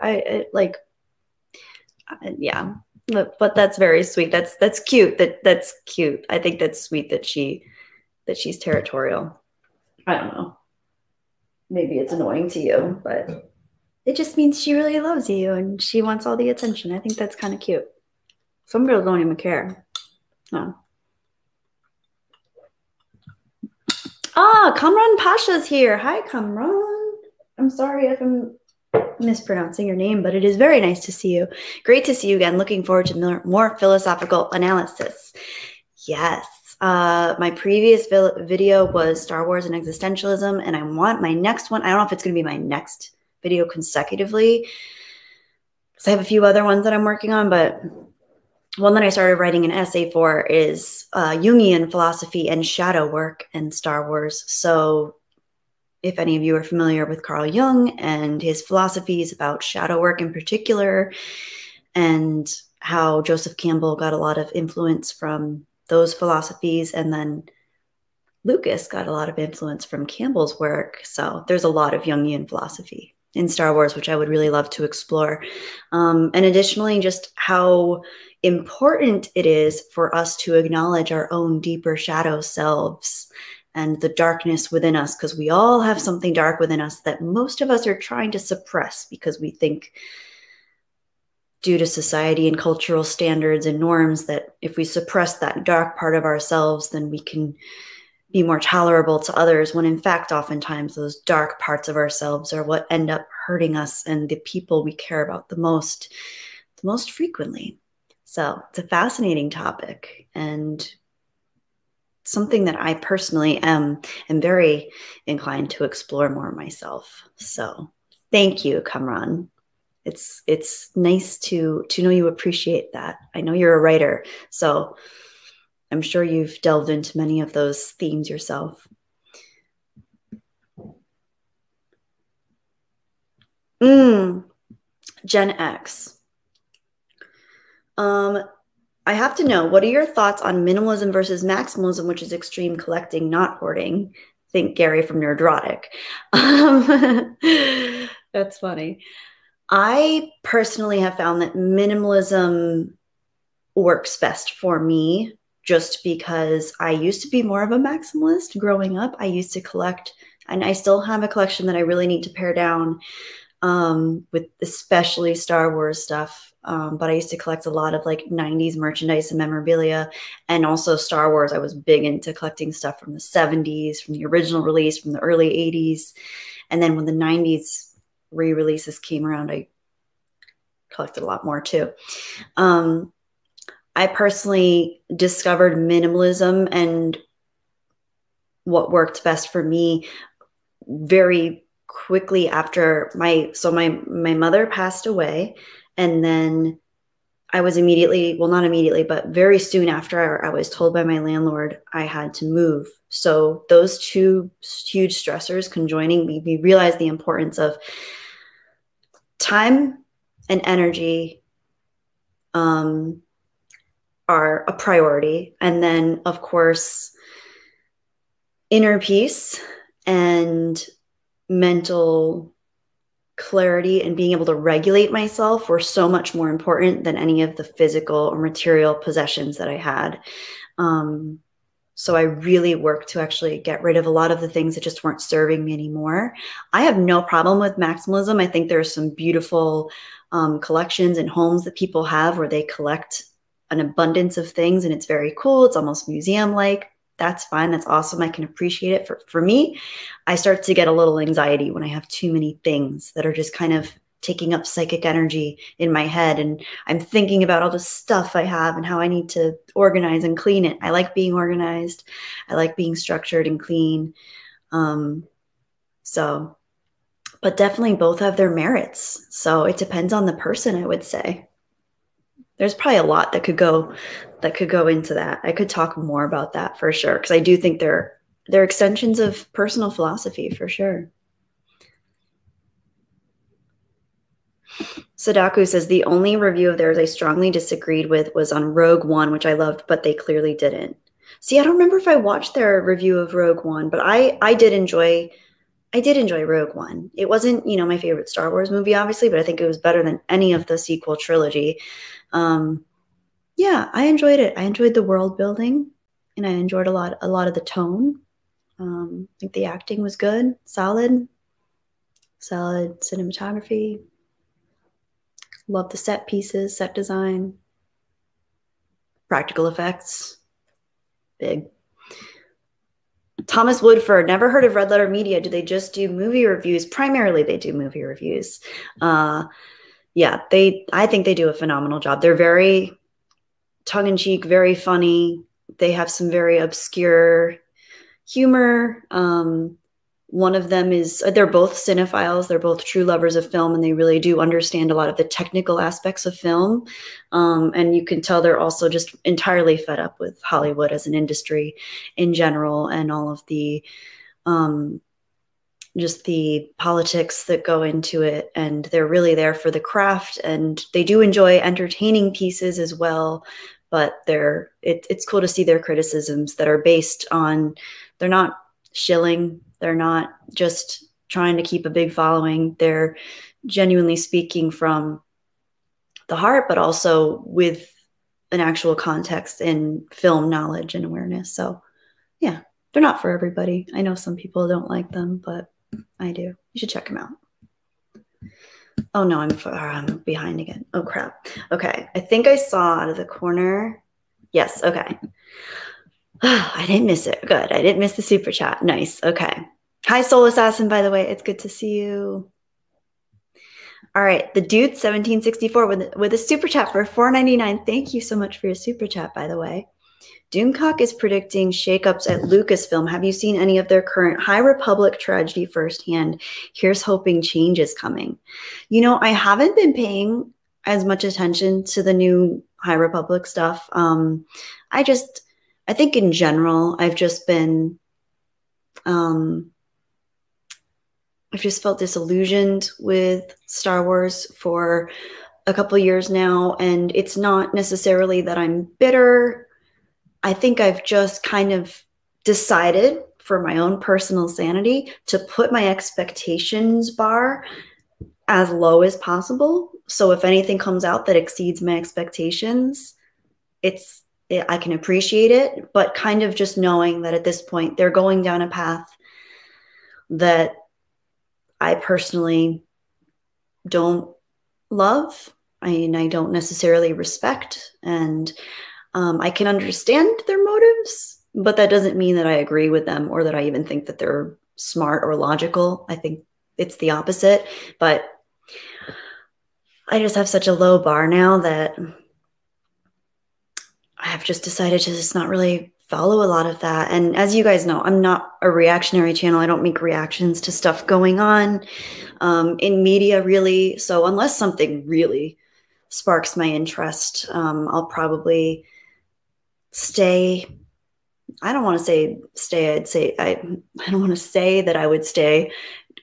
Yeah, but that's very sweet. That's cute. That's cute. I think that's sweet that she's territorial. I don't know. Maybe it's annoying to you, but it just means she really loves you and she wants all the attention. I think that's kind of cute. Some girls don't even care. No. Ah, Kamran Pasha's here. Hi, Kamran. I'm sorry if I'm mispronouncing your name, but it is very nice to see you. Great to see you again. Looking forward to more philosophical analysis. Yes. My previous video was Star Wars and existentialism, and I want my next one. I don't know if it's going to be my next video consecutively because I have a few other ones that I'm working on, but one that I started writing an essay for is Jungian philosophy and shadow work in Star Wars. So if any of you are familiar with Carl Jung and his philosophies about shadow work in particular, and how Joseph Campbell got a lot of influence from those philosophies, and then Lucas got a lot of influence from Campbell's work. So there's a lot of Jungian philosophy in Star Wars, which I would really love to explore. And additionally, just how important it is for us to acknowledge our own deeper shadow selves and the darkness within us, because we all have something dark within us that most of us are trying to suppress because we think, due to society and cultural standards and norms, that if we suppress that dark part of ourselves, then we can be more tolerable to others, when in fact, oftentimes those dark parts of ourselves are what end up hurting us and the people we care about the most frequently. So it's a fascinating topic and something that I personally am very inclined to explore more myself. So thank you, Kamran. It's nice to know you appreciate that. I know you're a writer, so I'm sure you've delved into many of those themes yourself. Gen X. I have to know, what are your thoughts on minimalism versus maximalism, which is extreme collecting, not hoarding? Think Gary from Nerdrotic. That's funny. I personally have found that minimalism works best for me, just because I used to be more of a maximalist growing up. I used to collect, and I still have a collection that I really need to pare down with especially Star Wars stuff. But I used to collect a lot of like 90s merchandise and memorabilia, and also Star Wars. I was big into collecting stuff from the 70s, from the original release, from the early 80s. And then when the 90s re-releases came around, I collected a lot more too. I personally discovered minimalism and what worked best for me very quickly after my mother passed away. And then I was immediately, well, not immediately, but very soon after, I was told by my landlord I had to move. So those two huge stressors conjoining, we realized the importance of time and energy are a priority. And then, of course, inner peace and mental clarity and being able to regulate myself were so much more important than any of the physical or material possessions that I had. So I really worked to actually get rid of a lot of the things that just weren't serving me anymore. I have no problem with maximalism. I think there's some beautiful collections and homes that people have where they collect an abundance of things, and it's very cool. It's almost museum-like. That's fine. That's awesome. I can appreciate it. For me, I start to get a little anxiety when I have too many things that are just kind of taking up psychic energy in my head. And I'm thinking about all the stuff I have and how I need to organize and clean it. I like being organized. I like being structured and clean. But definitely both have their merits. So it depends on the person, I would say. There's probably a lot that could go into that. I could talk more about that for sure, because I do think they're extensions of personal philosophy for sure. Sadaku says, the only review of theirs I strongly disagreed with was on Rogue One, which I loved, but they clearly didn't. See, I don't remember if I watched their review of Rogue One, but I did enjoy Rogue One. It wasn't, my favorite Star Wars movie, obviously, but I think it was better than any of the sequel trilogy. Yeah, I enjoyed it. I enjoyed the world building, and I enjoyed a lot of the tone. I think the acting was good, solid cinematography. Love the set pieces, set design, practical effects, big. Thomas Woodford, never heard of Red Letter Media. Do they just do movie reviews? Primarily, they do movie reviews. Yeah, I think they do a phenomenal job. They're very tongue-in-cheek, very funny. They have some very obscure humor. One of them is, they're both cinephiles. They're both true lovers of film, and they really do understand a lot of the technical aspects of film. And you can tell they're also just entirely fed up with Hollywood as an industry in general, and all of the just the politics that go into it. And they're really there for the craft, and they do enjoy entertaining pieces as well. But it's cool to see their criticisms that are based on, they're not shilling. They're not just trying to keep a big following. They're genuinely speaking from the heart, but also with an actual context in film knowledge and awareness. So yeah, they're not for everybody. I know some people don't like them, but I do. You should check them out. Oh no, I'm behind again. Oh crap. Okay, I think I saw out of the corner. Yes, okay. I didn't miss it. Good. I didn't miss the super chat. Nice. Okay. Hi, Soul Assassin, by the way. It's good to see you. All right. The Dude 1764 with a super chat for $4.99. Thank you so much for your super chat, by the way. Doomcock is predicting shakeups at Lucasfilm. Have you seen any of their current High Republic tragedy firsthand? Here's hoping change is coming. I haven't been paying as much attention to the new High Republic stuff. I think in general, I've just felt disillusioned with Star Wars for a couple years now, and it's not necessarily that I'm bitter. I think I've just kind of decided, for my own personal sanity, to put my expectations bar as low as possible. So if anything comes out that exceeds my expectations, I can appreciate it, but kind of just knowing that at this point they're going down a path that I personally don't love. I don't necessarily respect, and I can understand their motives, but that doesn't mean that I agree with them or that I even think that they're smart or logical. I think it's the opposite, but I just have such a low bar now that I have just decided to just not really follow a lot of that. And as you guys know, I'm not a reactionary channel. I don't make reactions to stuff going on in media, really. So unless something really sparks my interest, I'll probably stay. I don't want to say stay. I don't want to say that I would stay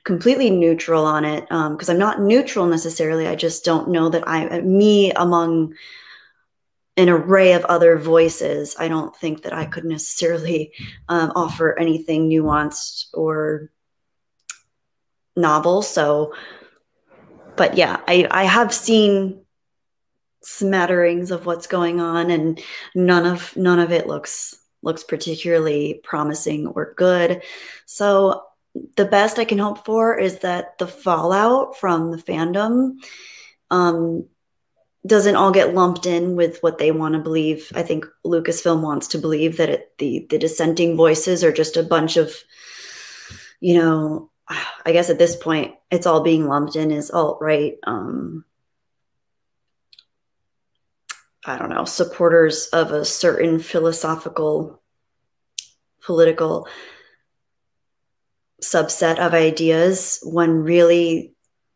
completely neutral on it, because I'm not neutral necessarily. I just don't know that me among an array of other voices, I don't think that I could necessarily offer anything nuanced or novel. So, but yeah, I have seen smatterings of what's going on, and none of it looks particularly promising or good. So the best I can hope for is that the fallout from the fandom doesn't all get lumped in with what they want to believe. I think Lucasfilm wants to believe that the dissenting voices are just a bunch of, you know, I guess at this point it's all being lumped in as alt-right, I don't know, supporters of a certain philosophical, political subset of ideas, when really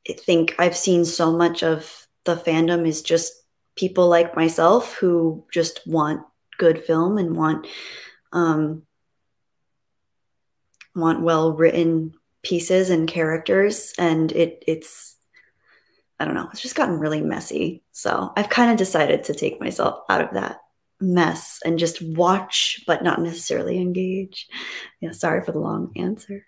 I think I've seen so much of the fandom is just people like myself who just want good film and want well-written pieces and characters, and it's I don't know, it's just gotten really messy. So I've kind of decided to take myself out of that mess and just watch, but not necessarily engage. Yeah, sorry for the long answer.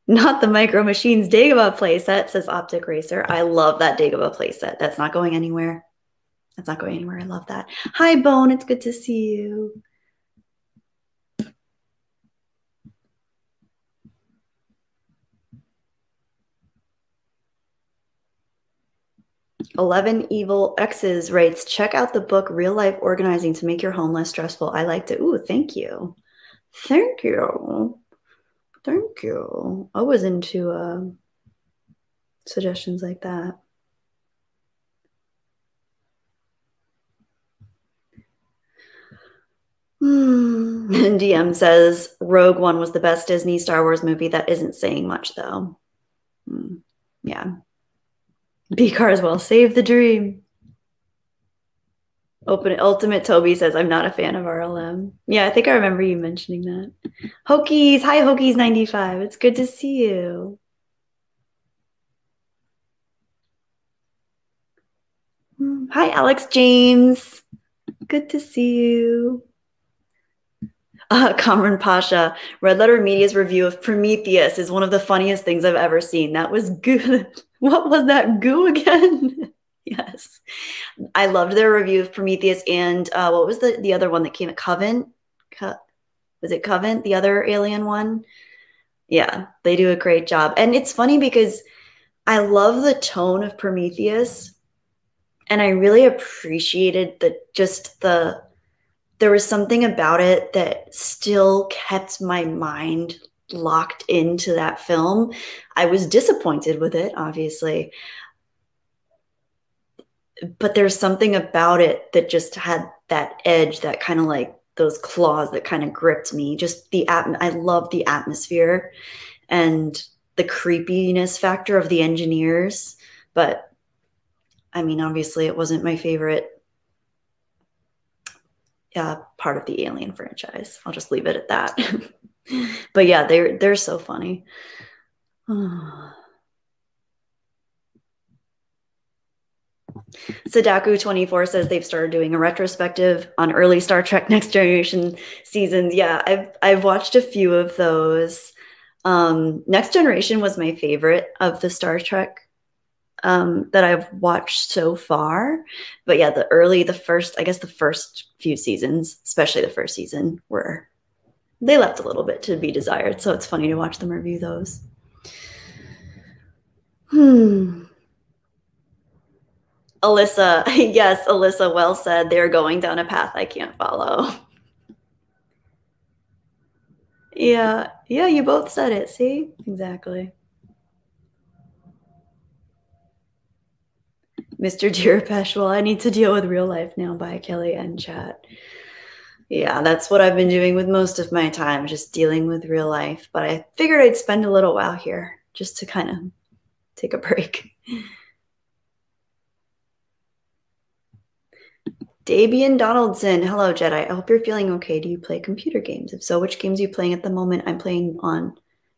Not the Micro Machines Dagobah playset, says Optic Racer. I love that Dagobah playset. That's not going anywhere. That's not going anywhere. I love that. Hi, Bone. It's good to see you. Eleven Evil X's writes, check out the book Real Life Organizing to Make Your Home Less Stressful. I liked it. Ooh, thank you. Thank you. Thank you. I was into suggestions like that. And DM says, Rogue One was the best Disney Star Wars movie. That isn't saying much, though. Yeah. B. Carswell, save the dream. Ultimate Toby says, I'm not a fan of RLM. Yeah, I think I remember you mentioning that. Hokies, hi Hokies95. It's good to see you. Hi Alex James. Good to see you. Kamran Pasha, Red Letter Media's review of Prometheus is one of the funniest things I've ever seen. That was good. What was that goo again? Yes. I loved their review of Prometheus, and what was the other one that came at Covenant? Was it Covenant, the other alien one? Yeah, they do a great job. And it's funny because I love the tone of Prometheus, and I really appreciated there was something about it that still kept my mind locked into that film. I was disappointed with it, obviously, but there's something about it that just had that edge, that kind of like those claws that kind of gripped me. Just I love the atmosphere and the creepiness factor of the engineers. But I mean, obviously it wasn't my favorite part of the Alien franchise. I'll just leave it at that. But yeah, they're so funny. Sadaku24 says they've started doing a retrospective on early Star Trek Next Generation seasons. Yeah, I've watched a few of those. Next Generation was my favorite of the Star Trek that I've watched so far. But yeah, the first few seasons, especially the first season, they left a little bit to be desired. So it's funny to watch them review those. Alyssa, yes, Alyssa, well said. They're going down a path I can't follow. Yeah, you both said it. See? Exactly. Mr. Dirapesh, well, I need to deal with real life now by Kelly and chat. Yeah, that's what I've been doing with most of my time, just dealing with real life. But I figured I'd spend a little while here just to kind of take a break. Dabian Donaldson. Hello, Jedi. I hope you're feeling okay. Do you play computer games? If so, which games are you playing at the moment? I'm playing on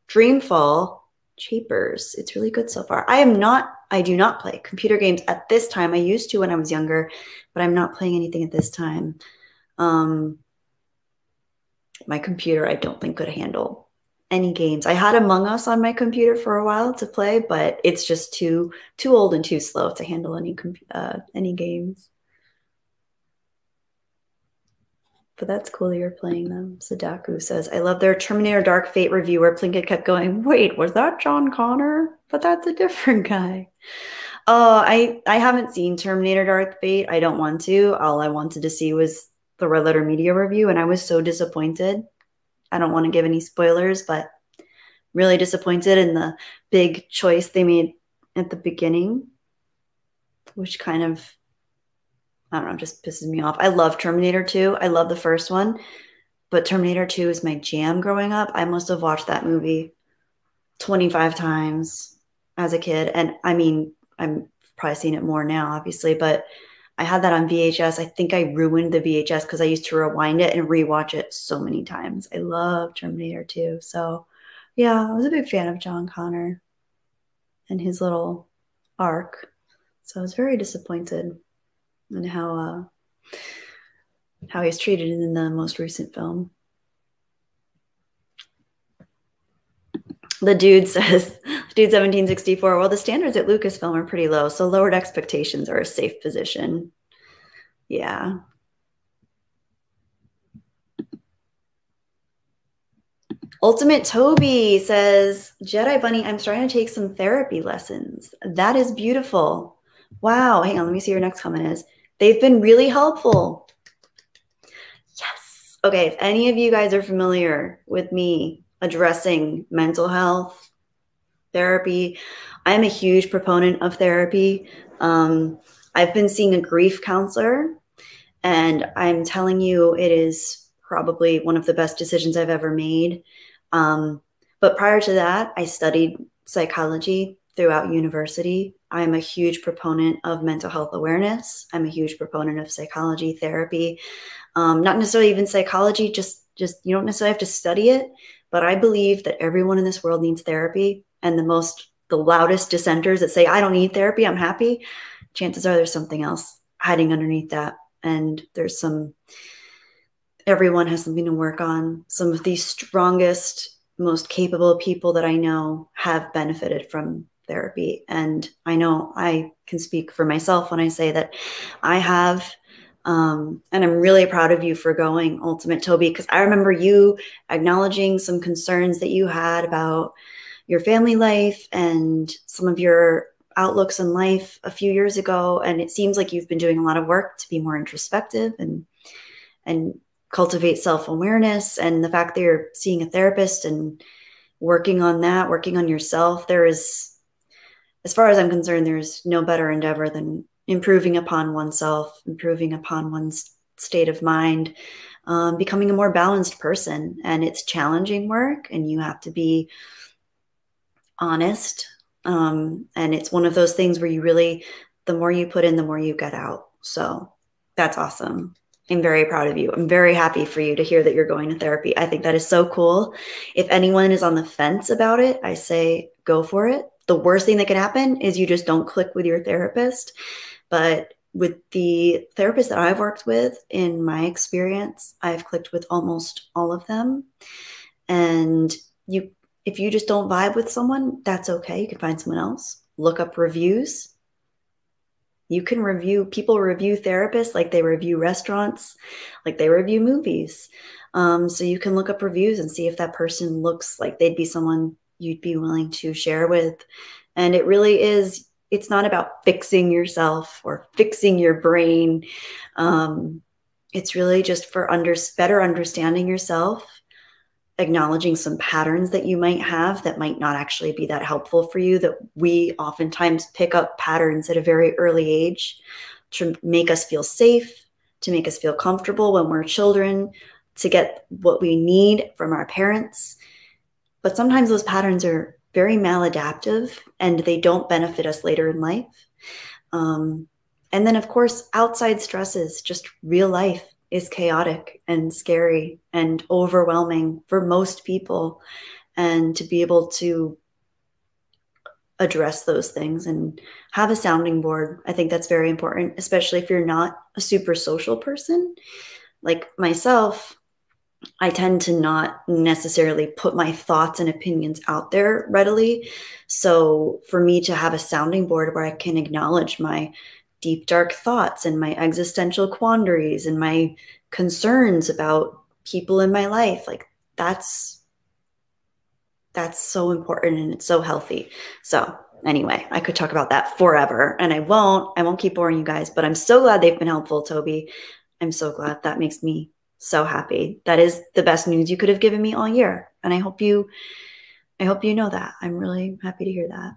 Dreamfall Chapers. It's really good so far. I do not play computer games at this time. I used to when I was younger, but I'm not playing anything at this time. My computer, I don't think, could handle any games. I had Among Us on my computer for a while to play, but it's just too old and too slow to handle any games. But that's cool that you're playing them. Sadaku says, I love their Terminator Dark Fate review where Plinkett kept going, wait, was that John Connor? But that's a different guy. Oh, I haven't seen Terminator Dark Fate. I don't want to. All I wanted to see was the Red Letter Media review, and I was so disappointed. I don't want to give any spoilers, but really disappointed in the big choice they made at the beginning, which kind of, I don't know, just pisses me off. I love Terminator 2. I love the first one, but Terminator 2 is my jam growing up. I must have watched that movie 25 times as a kid. And I mean, I'm probably seen it more now, obviously, but I had that on VHS. I think I ruined the VHS because I used to rewind it and rewatch it so many times. I love Terminator 2. So yeah, I was a big fan of John Connor and his little arc. So I was very disappointed in how he's treated in the most recent film. The dude says, dude 1764, well, the standards at Lucasfilm are pretty low, so lowered expectations are a safe position. Yeah. Ultimate Toby says, Jedi Bunny, I'm starting to take some therapy lessons. That is beautiful. Wow. Hang on, let me see your next comment is. They've been really helpful. Yes. Okay, if any of you guys are familiar with me addressing mental health, therapy, I'm a huge proponent of therapy. I've been seeing a grief counselor, and I'm telling you, it is probably one of the best decisions I've ever made. But prior to that, I studied psychology throughout university. I'm a huge proponent of mental health awareness. I'm a huge proponent of psychology therapy. Not necessarily even psychology, just you don't necessarily have to study it, but I believe that everyone in this world needs therapy. And the loudest dissenters that say, I don't need therapy, I'm happy, chances are there's something else hiding underneath that. And everyone has something to work on. Some of the strongest, most capable people that I know have benefited from therapy. And I know I can speak for myself when I say that I have. And I'm really proud of you for going, Ultimate Toby, because I remember you acknowledging some concerns that you had about your family life and some of your outlooks in life a few years ago. And it seems like you've been doing a lot of work to be more introspective and cultivate self-awareness. And the fact that you're seeing a therapist and working on that, working on yourself, as far as I'm concerned, there's no better endeavor than improving upon oneself, improving upon one's state of mind, becoming a more balanced person. And it's challenging work, and you have to be honest. And it's one of those things where the more you put in, the more you get out. So that's awesome. I'm very proud of you. I'm very happy for you to hear that you're going to therapy. I think that is so cool. If anyone is on the fence about it, I say go for it. The worst thing that could happen is you just don't click with your therapist. But with the therapist that I've worked with, in my experience, I've clicked with almost all of them. And if you just don't vibe with someone, that's okay. You can find someone else. Look up reviews. People review therapists like they review restaurants, like they review movies. So you can look up reviews and see if that person looks like they'd be someone you'd be willing to share with. And it really is, it's not about fixing yourself or fixing your brain. It's really just for better understanding yourself, acknowledging some patterns that you might have that might not actually be that helpful for you, that we oftentimes pick up patterns at a very early age to make us feel safe, to make us feel comfortable when we're children, to get what we need from our parents. But sometimes those patterns are very maladaptive and they don't benefit us later in life. And And then, of course, outside stresses, just real life is chaotic and scary and overwhelming for most people. And to be able to address those things and have a sounding board, I think that's very important, especially if you're not a super social person. Like myself, I tend to not necessarily put my thoughts and opinions out there readily. So for me to have a sounding board where I can acknowledge my deep, dark thoughts and my existential quandaries and my concerns about people in my life, like that's so important and it's so healthy. So anyway, I could talk about that forever and I won't keep boring you guys, but I'm so glad they've been helpful, Toby. I'm so glad. That makes me so happy. That is the best news you could have given me all year. And I hope you know that. I'm really happy to hear that.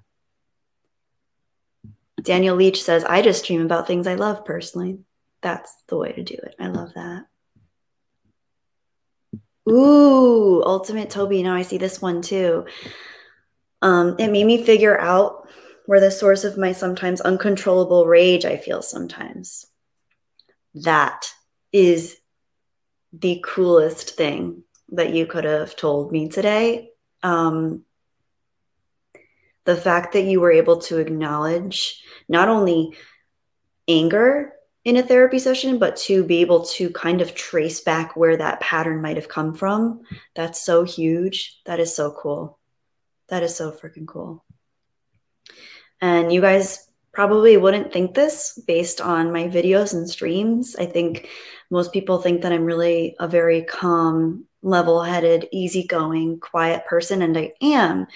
Daniel Leach says, I just stream about things I love personally. That's the way to do it. I love that. Ooh, Ultimate Toby. Now I see this one too. It made me figure out where the source of my sometimes uncontrollable rage I feel sometimes. That is the coolest thing that you could have told me today. The fact that you were able to acknowledge not only anger in a therapy session, but to be able to kind of trace back where that pattern might have come from. That's so huge. That is so cool. That is so freaking cool. And you guys probably wouldn't think this based on my videos and streams. I think most people think that I'm really a very calm, level-headed, easygoing, quiet person, and I am.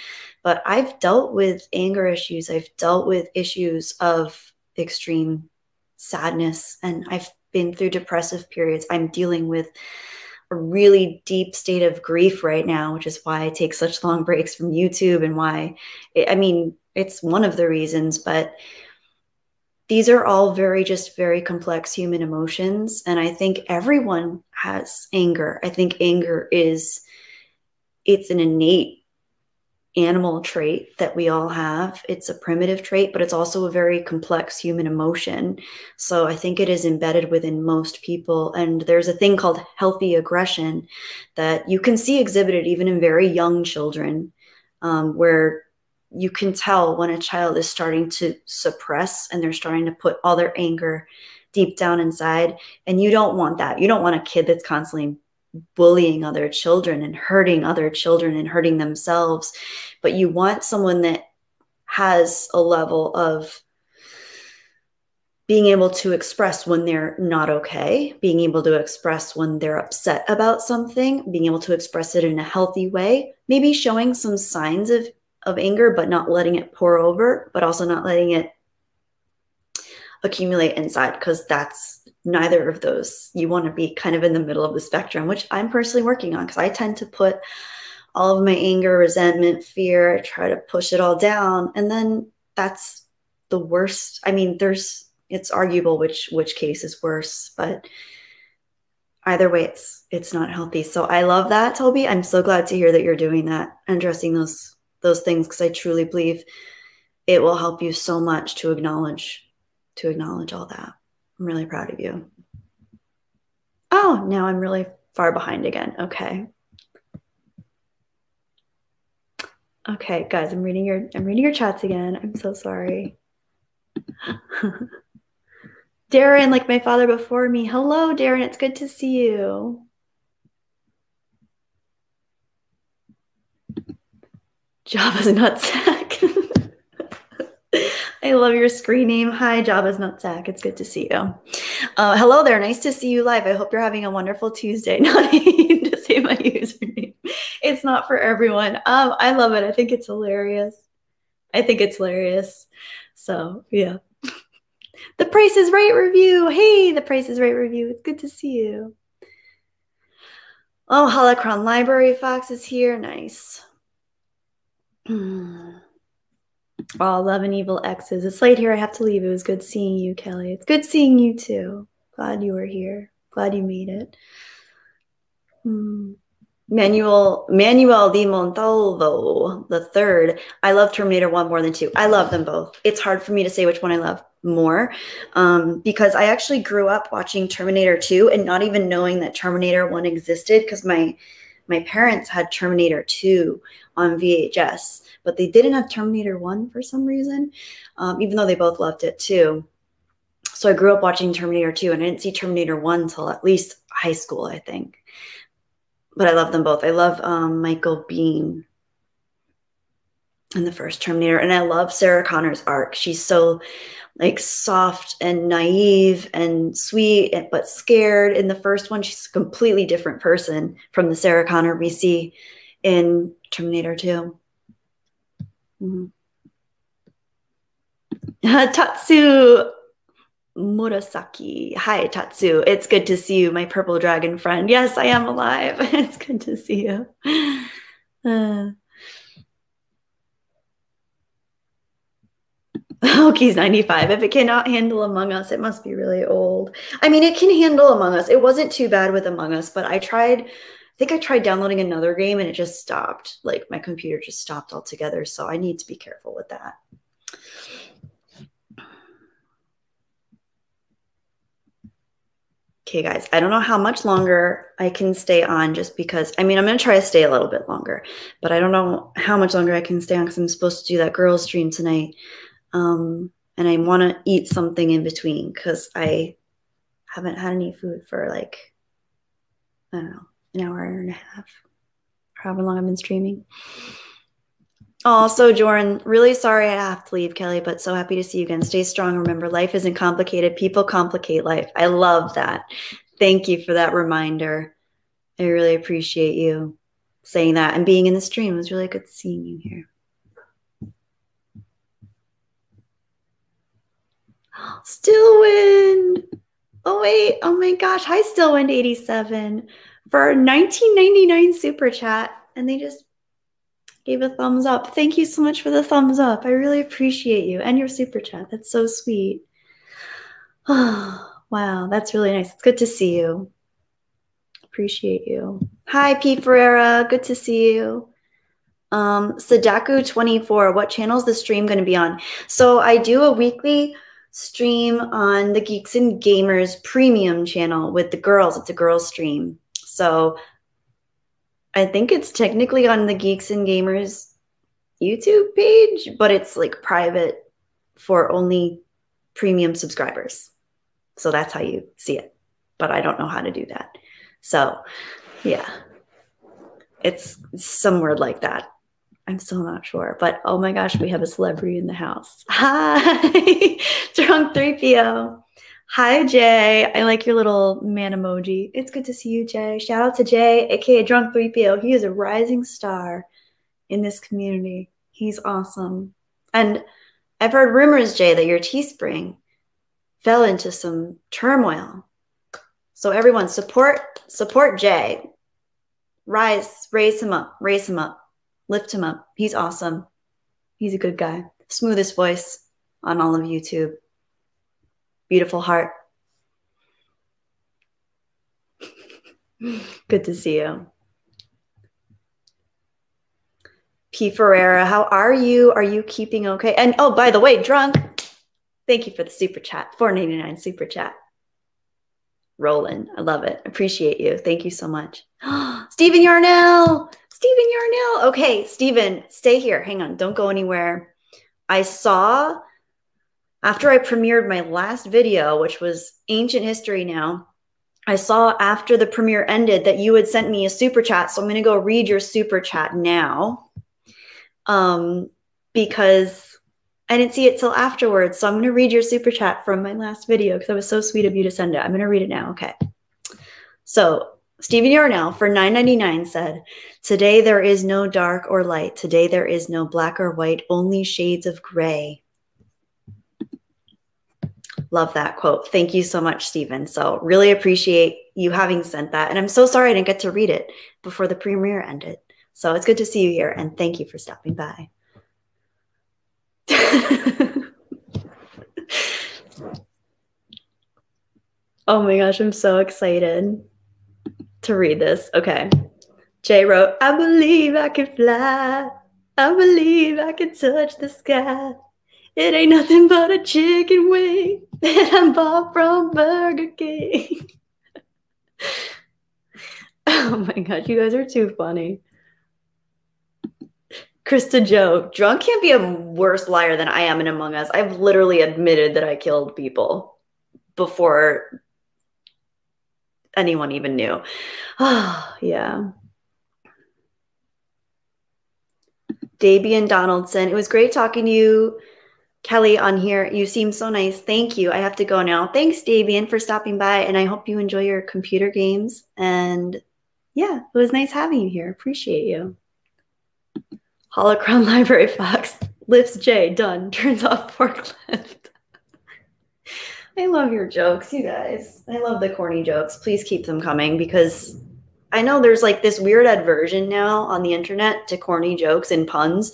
But I've dealt with anger issues. I've dealt with issues of extreme sadness, and I've been through depressive periods. I'm dealing with a really deep state of grief right now, which is why I take such long breaks from YouTube and why, I mean, it's one of the reasons, but these are all very complex human emotions. And I think everyone has anger. I think anger it's an innate animal trait that we all have. It's a primitive trait, but it's also a very complex human emotion. So I think it is embedded within most people. And there's a thing called healthy aggression that you can see exhibited even in very young children, where you can tell when a child is starting to suppress and they're starting to put all their anger deep down inside. And you don't want that. You don't want a kid that's constantly bullying other children and hurting other children and hurting themselves. But you want someone that has a level of being able to express when they're not okay, being able to express when they're upset about something, being able to express it in a healthy way, maybe showing some signs of anger, but not letting it pour over, but also not letting it accumulate inside, because that's neither of those. You want to be kind of in the middle of the spectrum, which I'm personally working on, because I tend to put all of my anger, resentment, fear, I try to push it all down. And then that's the worst. I mean, it's arguable which case is worse, but either way, it's not healthy. So I love that, Toby. I'm so glad to hear that you're doing that, addressing those things, because I truly believe it will help you so much to acknowledge all that. I'm really proud of you. Oh, now I'm really far behind again. Okay. Okay, guys, I'm reading your chats again. I'm so sorry. Darren, like my father before me. Hello, Darren. It's good to see you. Java's nutsack. I love your screen name. Hi, Java's nutsack. It's good to see you. Hello there. Nice to see you live. I hope you're having a wonderful Tuesday. Not needing to say my username. It's not for everyone. I love it. I think it's hilarious. So, yeah. The Price is Right review. Hey, The Price is Right review. It's good to see you. Oh, Holocron Library Fox is here. Nice. Oh, Love and Evil X's. It's late here. I have to leave. It was good seeing you, Kelly. It's good seeing you too. Glad you were here. Glad you made it. Manuel di Montalvo the third. I love Terminator 1 more than 2. I love them both. It's hard for me to say which one I love more because I actually grew up watching Terminator 2 and not even knowing that Terminator 1 existed because my parents had Terminator 2 on VHS, but they didn't have Terminator 1 for some reason, even though they both loved it too. So I grew up watching Terminator 2 and I didn't see Terminator 1 until at least high school, I think. But I love them both. I love Michael Biehn in the first Terminator, and I love Sarah Connor's arc. She's so like soft and naive and sweet, but scared. In the first one, she's a completely different person from the Sarah Connor we see in Terminator 2. Tatsu Murasaki. Hi, Tatsu. It's good to see you, my purple dragon friend. Yes, I am alive. It's good to see you. Oki's 95. If it cannot handle Among Us, it must be really old. I mean, it can handle Among Us. It wasn't too bad with Among Us, but I think I tried downloading another game and it just stopped. Like my computer just stopped altogether. So I need to be careful with that. Okay, guys, I don't know how much longer I can stay on just because, I mean, I'm going to try to stay a little bit longer, but I don't know how much longer I can stay on because I'm supposed to do that girls stream tonight. And I want to eat something in between because I haven't had any food for like, I don't know, an hour and a half, however long I've been streaming. Oh, so Jordan, really sorry I have to leave, Kelly, but so happy to see you again. Stay strong. Remember, life isn't complicated. People complicate life. I love that. Thank you for that reminder. I really appreciate you saying that and being in the stream. It was really good seeing you here. Stillwind. Oh, wait. Oh, my gosh. Hi, Stillwind87 for 19.99 super chat. And they just gave a thumbs up. Thank you so much for the thumbs up. I really appreciate you and your super chat. That's so sweet. Oh, wow. That's really nice. It's good to see you. Appreciate you. Hi, P. Ferreira. Good to see you. Sadaku24. What channel is the stream going to be on? So I do a weekly stream on the Geeks and Gamers premium channel with the girls. It's a girls stream. So I think it's technically on the Geeks and Gamers YouTube page, but it's like private for only premium subscribers. So that's how you see it. But I don't know how to do that. So yeah, it's some word like that. I'm still not sure, but oh my gosh, we have a celebrity in the house. Hi, Drunk 3PO. Hi, Jay. I like your little man emoji. It's good to see you, Jay. Shout out to Jay, aka Drunk 3PO. He is a rising star in this community. He's awesome. And I've heard rumors, Jay, that your Teespring fell into some turmoil. So everyone, support Jay. Raise him up, lift him up. He's awesome. He's a good guy. Smoothest voice on all of YouTube. Beautiful heart. Good to see you. P. Ferreira, how are you? Are you keeping okay? And oh, by the way, Drunk, thank you for the super chat. $4.99 super chat. Roland, I love it. Appreciate you. Thank you so much. Stephen Yarnell. Stephen Yarnell. Okay, Stephen, stay here. Hang on. Don't go anywhere. I saw, after I premiered my last video, which was ancient history now, I saw after the premiere ended that you had sent me a super chat. So I'm going to go read your super chat now because I didn't see it till afterwards. So I'm going to read your super chat from my last video because it was so sweet of you to send it. I'm going to read it now. Okay. So Stephen Yarnell for $9.99 said, "Today there is no dark or light. Today there is no black or white, only shades of gray." Love that quote. Thank you so much, Stephen. So really appreciate you having sent that. And I'm so sorry I didn't get to read it before the premiere ended. So it's good to see you here. And thank you for stopping by. Oh my gosh, I'm so excited to read this. Okay. Jay wrote, I believe I can fly. I believe I can touch the sky. It ain't nothing but a chicken wing that I bought from Burger King. Oh my God, you guys are too funny. Krista Joe, drunk can't be a worse liar than I am in Among Us. I've literally admitted that I killed people before anyone even knew. Oh, yeah. Dabian Donaldson, it was great talking to you, Kelly, on here. You seem so nice. Thank you. I have to go now. Thanks, Dabian, for stopping by, and I hope you enjoy your computer games. And yeah, it was nice having you here. Appreciate you. Holocron Library Fox lifts J. Done. Turns off forklift. I love your jokes, you guys. I love the corny jokes. Please keep them coming because I know there's like this weird aversion now on the internet to corny jokes and puns.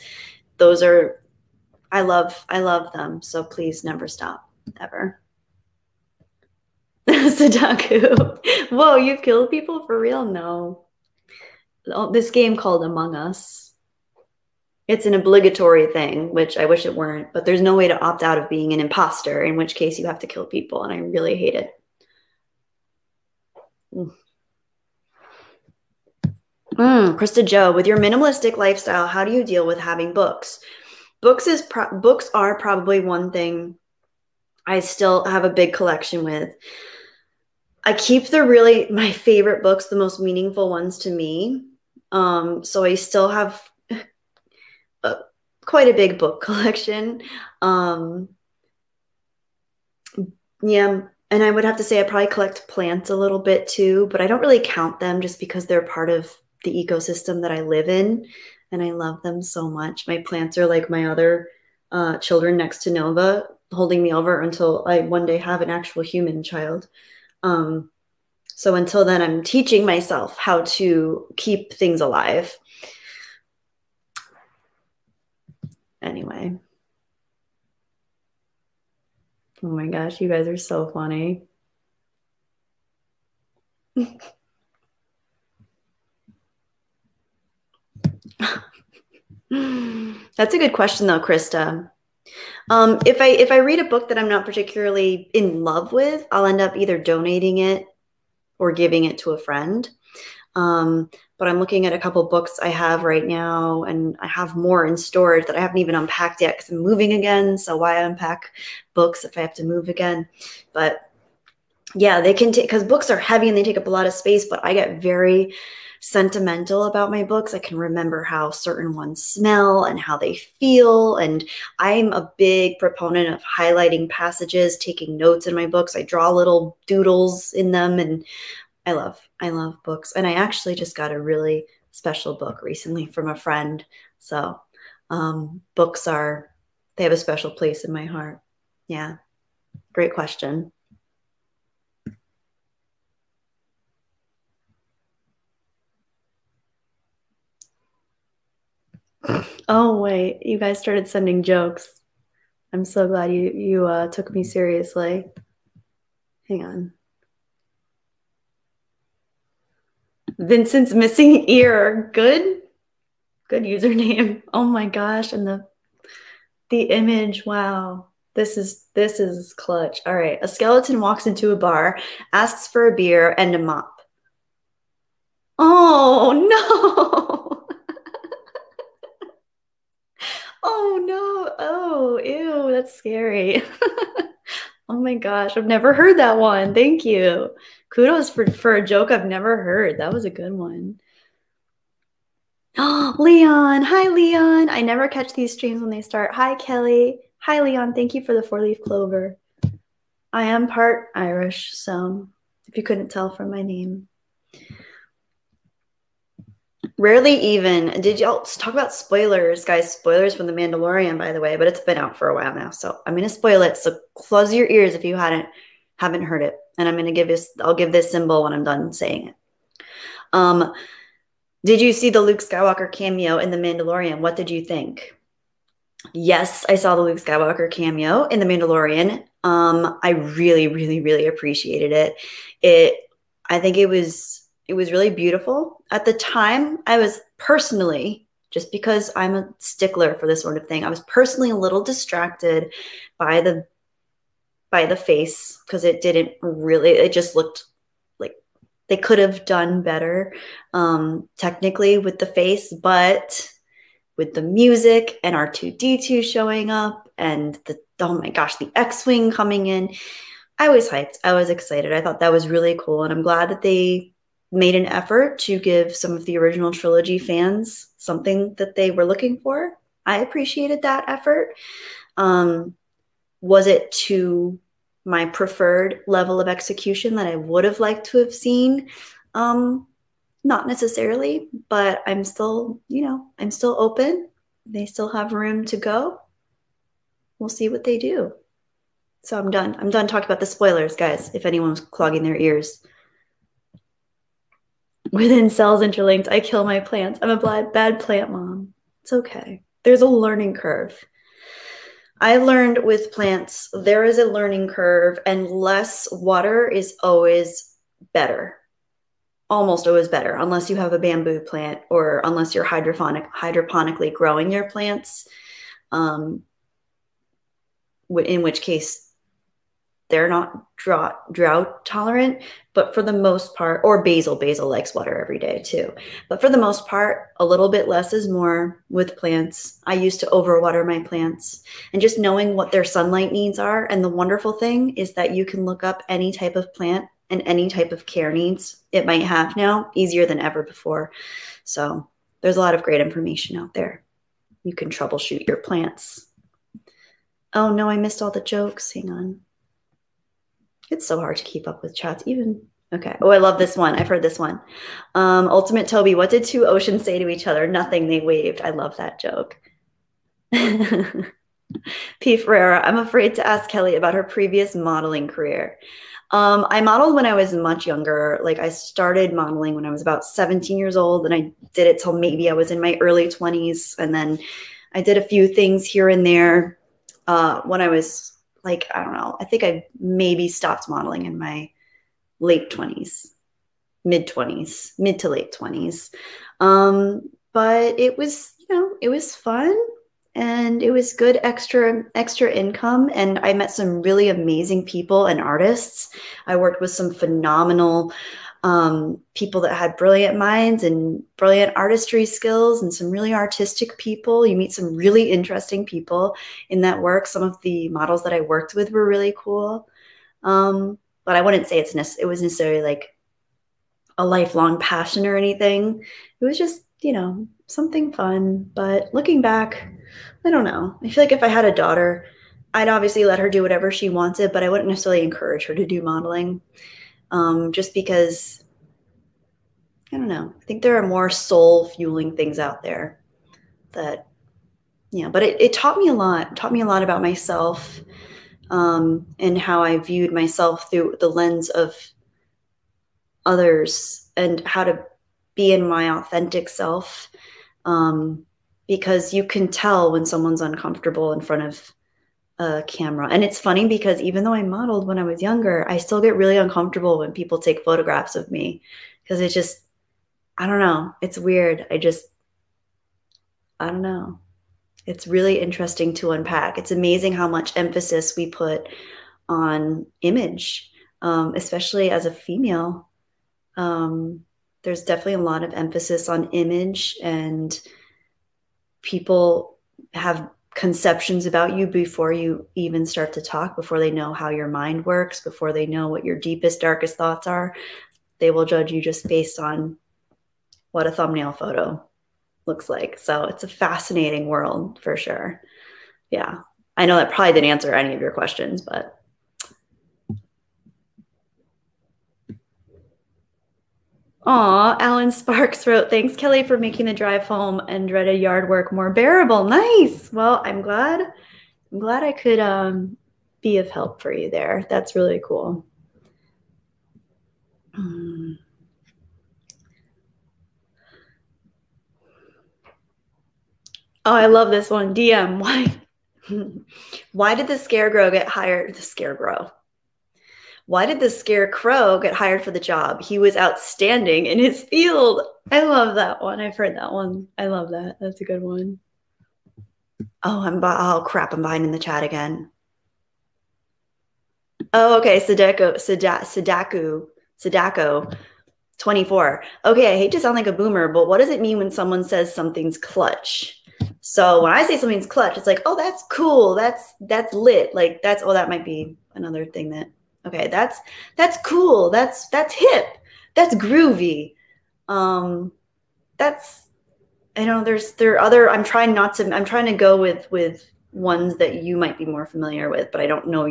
Those are, I love them. So please never stop, ever. Sudoku. Whoa, you've killed people for real? No. Oh, this game called Among Us. It's an obligatory thing, which I wish it weren't, but there's no way to opt out of being an imposter, in which case you have to kill people, and I really hate it. Krista Joe, with your minimalistic lifestyle, how do you deal with having books? Books are probably one thing I still have a big collection with. I keep my favorite books, the most meaningful ones to me. So I still have quite a big book collection. Yeah, and I would have to say I probably collect plants a little bit too, but I don't really count them just because they're part of the ecosystem that I live in, and I love them so much. My plants are like my other children next to Nova, holding me over until I one day have an actual human child. So until then, I'm teaching myself how to keep things alive. Anyway. Oh my gosh, you guys are so funny. That's a good question though, Krista. If I read a book that I'm not particularly in love with, I'll end up either donating it or giving it to a friend. But I'm looking at a couple books I have right now, and I have more in storage that I haven't even unpacked yet because I'm moving again. So why unpack books if I have to move again? But yeah, they can take, because books are heavy and they take up a lot of space, but I get very sentimental about my books. I can remember how certain ones smell and how they feel. And I'm a big proponent of highlighting passages, taking notes in my books. I draw little doodles in them, and I love books. And I actually just got a really special book recently from a friend. So books they have a special place in my heart. Yeah, great question. Oh, wait, you guys started sending jokes. I'm so glad you took me seriously. Hang on. Vincent's missing ear. Good username. Oh my gosh. And the image. Wow. This is clutch. All right. A skeleton walks into a bar, asks for a beer and a mop. Oh no. Oh no. Oh, ew, that's scary. Oh my gosh, I've never heard that one. Thank you. Kudos for a joke I've never heard. That was a good one. Oh, Leon. Hi, Leon. I never catch these streams when they start. Hi, Kelly. Hi, Leon. Thank you for the 4-leaf clover. I am part Irish, so if you couldn't tell from my name. Rarely Even. Did y'all talk about spoilers, guys? Spoilers from The Mandalorian, by the way, but it's been out for a while now, so I'm going to spoil it. So close your ears if you haven't heard it. And I'll give this symbol when I'm done saying it. Did you see the Luke Skywalker cameo in The Mandalorian? What did you think? Yes, I saw the Luke Skywalker cameo in The Mandalorian. I really, really, really appreciated it. I think it was It was really beautiful. At the time, I was personally, just because I'm a stickler for this sort of thing, I was personally a little distracted by the face because it didn't really, it just looked like they could have done better technically with the face, but with the music and R2-D2 showing up and the, oh my gosh, the X-Wing coming in, I was hyped. I was excited. I thought that was really cool. And I'm glad that they made an effort to give some of the original trilogy fans something that they were looking for. I appreciated that effort. Was it to my preferred level of execution that I would have liked to have seen? Not necessarily, but I'm still, I'm still open. They still have room to go. We'll see what they do. So I'm done. I'm done talking about the spoilers, guys, if anyone was clogging their ears. Within cells interlinked, I kill my plants. I'm a bad plant mom. It's okay. There's a learning curve. I learned with plants, there is a learning curve, and less water is always better. Almost always better, unless you have a bamboo plant or unless you're hydroponically growing your plants, in which case they're not drought tolerant. But for the most part, or basil likes water every day too. But for the most part, a little bit less is more with plants. I used to overwater my plants, and just knowing what their sunlight needs are. And the wonderful thing is that you can look up any type of plant and any type of care needs it might have now, easier than ever before. So there's a lot of great information out there. You can troubleshoot your plants. Oh no, I missed all the jokes. Hang on. It's so hard to keep up with chats even. Okay. Oh, I love this one. I've heard this one. Ultimate Toby, what did two oceans say to each other? Nothing, they waved. I love that joke. P. Ferreira, I'm afraid to ask Kelly about her previous modeling career. I modeled when I was much younger. Like I started modeling when I was about 17 years old, and I did it till maybe I was in my early 20s. And then I did a few things here and there when I was like, I don't know, I think I maybe stopped modeling in my late 20s, mid to late 20s. But it was, it was fun. And it was good extra income. And I met some really amazing people and artists. I worked with some phenomenal people that had brilliant minds and brilliant artistry skills, and some really artistic people. You meet some really interesting people in that work. Some of the models that I worked with were really cool. But I wouldn't say it was necessarily like a lifelong passion or anything. It was just, something fun. But looking back, I don't know. I feel like if I had a daughter, I'd obviously let her do whatever she wanted, but I wouldn't necessarily encourage her to do modeling. Just because, I don't know. I think there are more soul fueling things out there that, but it taught me a lot. It taught me a lot about myself, and how I viewed myself through the lens of others, and how to be in my authentic self. Because you can tell when someone's uncomfortable in front of a camera. And it's funny because even though I modeled when I was younger, I still get really uncomfortable when people take photographs of me, because it's just, I don't know. It's weird. I don't know. It's really interesting to unpack. It's amazing how much emphasis we put on image, especially as a female. There's definitely a lot of emphasis on image, and people have conceptions about you before you even start to talk, before they know how your mind works, before they know what your deepest, darkest thoughts are. They will judge you just based on what a thumbnail photo looks like. So it's a fascinating world for sure. Yeah. I know that probably didn't answer any of your questions, but. Aw, Alan Sparks wrote, thanks, Kelly, for making the drive home and dreaded yard work more bearable. Nice. Well, I'm glad I could be of help for you there. That's really cool. Oh, I love this one. DM, why did the Scarecrow get hired? The Scarecrow. Why did the Scarecrow get hired for the job? He was outstanding in his field. I love that one. I've heard that one. I love that. That's a good one. Oh, crap. I'm behind in the chat again. Oh, okay. Sadako, 24. Okay, I hate to sound like a boomer, but what does it mean when someone says something's clutch? So when I say something's clutch, it's like, oh, that's cool. That's lit. Like oh, that might be another thing that, okay, that's cool. That's hip. That's groovy. That's, I know there are other, I'm trying to go with ones that you might be more familiar with, but I don't know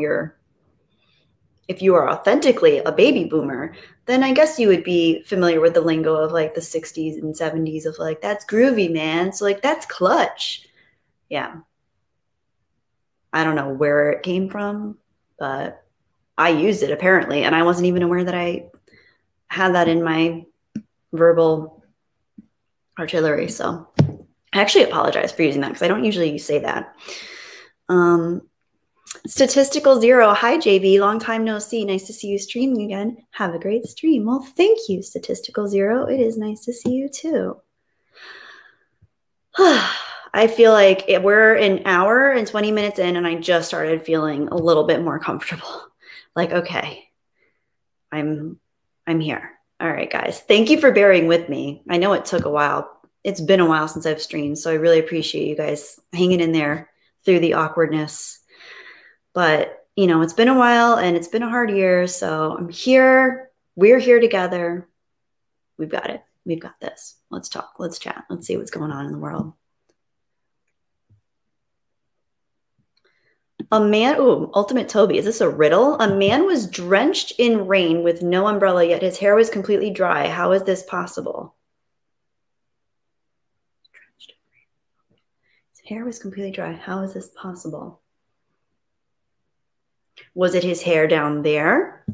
if you are authentically a baby boomer, then I guess you would be familiar with the lingo of like the 60s and 70s of like, that's groovy, man. So like, that's clutch. Yeah. I don't know where it came from, but I used it apparently. And I wasn't even aware that I had that in my verbal artillery. So I actually apologize for using that because I don't usually say that. Statistical Zero. Hi, JV. Long time no see. Nice to see you streaming again. Have a great stream. Well, thank you, Statistical Zero. It is nice to see you too. I feel like we're an hour and 20 minutes in, and I just started feeling a little bit more comfortable. Like, okay, I'm here. All right, guys. Thank you for bearing with me. I know it took a while. It's been a while since I've streamed, so I really appreciate you guys hanging in there through the awkwardness. But, you know, it's been a while and it's been a hard year. So I'm here. We're here together. We've got it. We've got this. Let's talk. Let's chat. Let's see what's going on in the world. A man, ooh, Ultimate Toby. Is this a riddle? A man was drenched in rain with no umbrella, yet his hair was completely dry. How is this possible? His hair was completely dry. How is this possible? Was it his hair down there?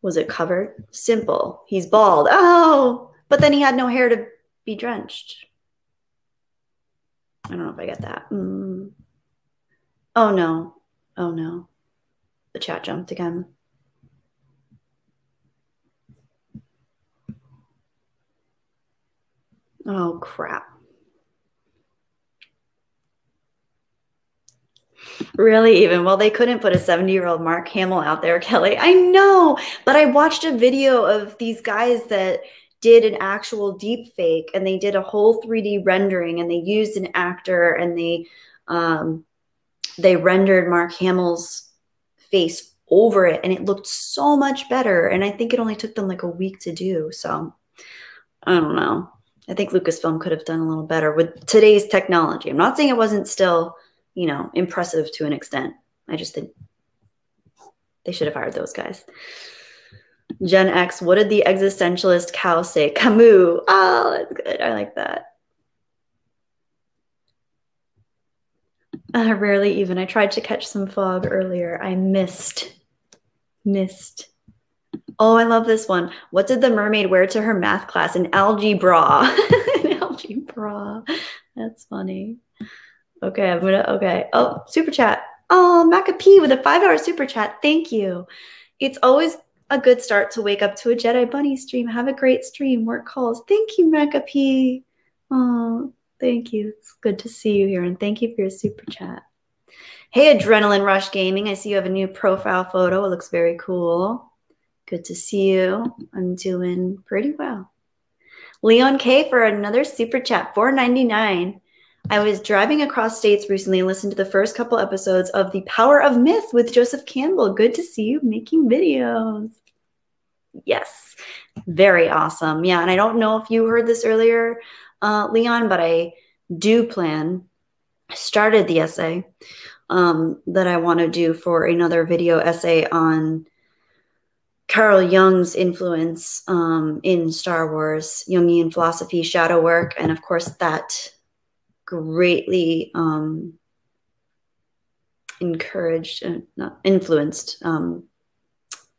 Was it covered? Simple. He's bald. Oh, but then he had no hair to be drenched. I don't know if I get that. Oh, no. Oh, no. The chat jumped again. Oh, crap. Really even? Well, they couldn't put a 70-year-old Mark Hamill out there, Kelly. I know, but I watched a video of these guys that did an actual deep fake, and they did a whole 3D rendering, and they used an actor, and they rendered Mark Hamill's face over it, and it looked so much better. And I think it only took them like a week to do. So I don't know. I think Lucasfilm could have done a little better with today's technology. I'm not saying it wasn't still, you know, impressive to an extent. I just think they should have hired those guys. Gen X, what did the existentialist cow say? Camus. Oh, that's good. I like that. Rarely even. I tried to catch some fog earlier. I missed. Oh, I love this one. What did the mermaid wear to her math class? An algae bra. An algae bra. That's funny. Okay, okay. Oh, super chat. Oh, Macapee with a 5-hour super chat. Thank you. It's always a good start to wake up to a Jedi Bunny stream. Have a great stream. Work calls. Thank you, Macapee. Oh, thank you. It's good to see you here, and thank you for your super chat. Hey, Adrenaline Rush Gaming. I see you have a new profile photo. It looks very cool. Good to see you. I'm doing pretty well. Leon K for another super chat, $4.99. I was driving across states recently and listened to the first couple episodes of The Power of Myth with Joseph Campbell. Good to see you making videos. Yes, very awesome. Yeah, and I don't know if you heard this earlier, Leon, but I do plan, I started the essay that I want to do for another video essay on Carl Jung's influence in Star Wars, Jungian philosophy, shadow work, and of course that greatly encouraged and influenced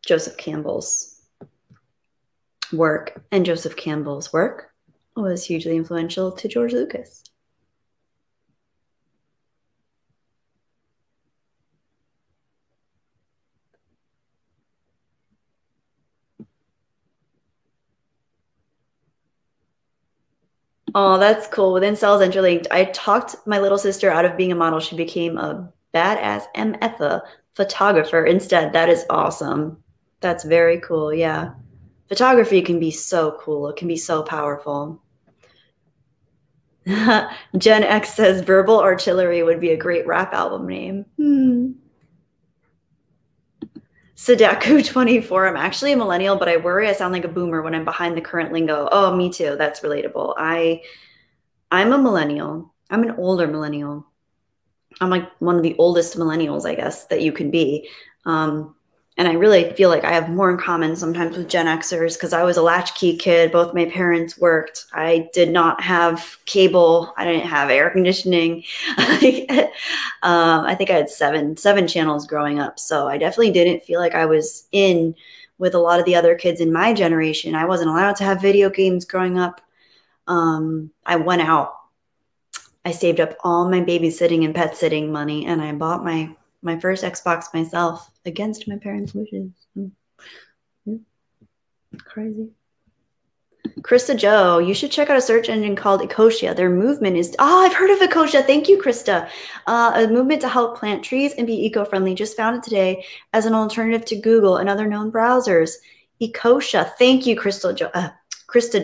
Joseph Campbell's work, and Joseph Campbell's work was hugely influential to George Lucas. Oh, that's cool. Within Cells Interlinked, I talked my little sister out of being a model. She became a badass MF photographer instead. That is awesome. That's very cool. Yeah. Photography can be so cool. It can be so powerful. Gen X says Verbal Artillery would be a great rap album name. Sadaku 24. I'm actually a millennial, but I worry I sound like a boomer when I'm behind the current lingo. Oh, me too. That's relatable. I'm a millennial. I'm an older millennial. I'm like one of the oldest millennials, I guess, that you can be. And I really feel like I have more in common sometimes with Gen Xers because I was a latchkey kid. Both my parents worked. I did not have cable. I didn't have air conditioning. I think I had seven channels growing up. So I definitely didn't feel like I was in with a lot of the other kids in my generation. I wasn't allowed to have video games growing up. I went out. I saved up all my babysitting and pet sitting money, and I bought my first Xbox myself against my parents' wishes. Crazy. Krista Joe, you should check out a search engine called Ecosia. Their movement is, I've heard of Ecosia. Thank you, Krista. A movement to help plant trees and be eco-friendly. Just found it today as an alternative to Google and other known browsers. Ecosia. Thank you, Krista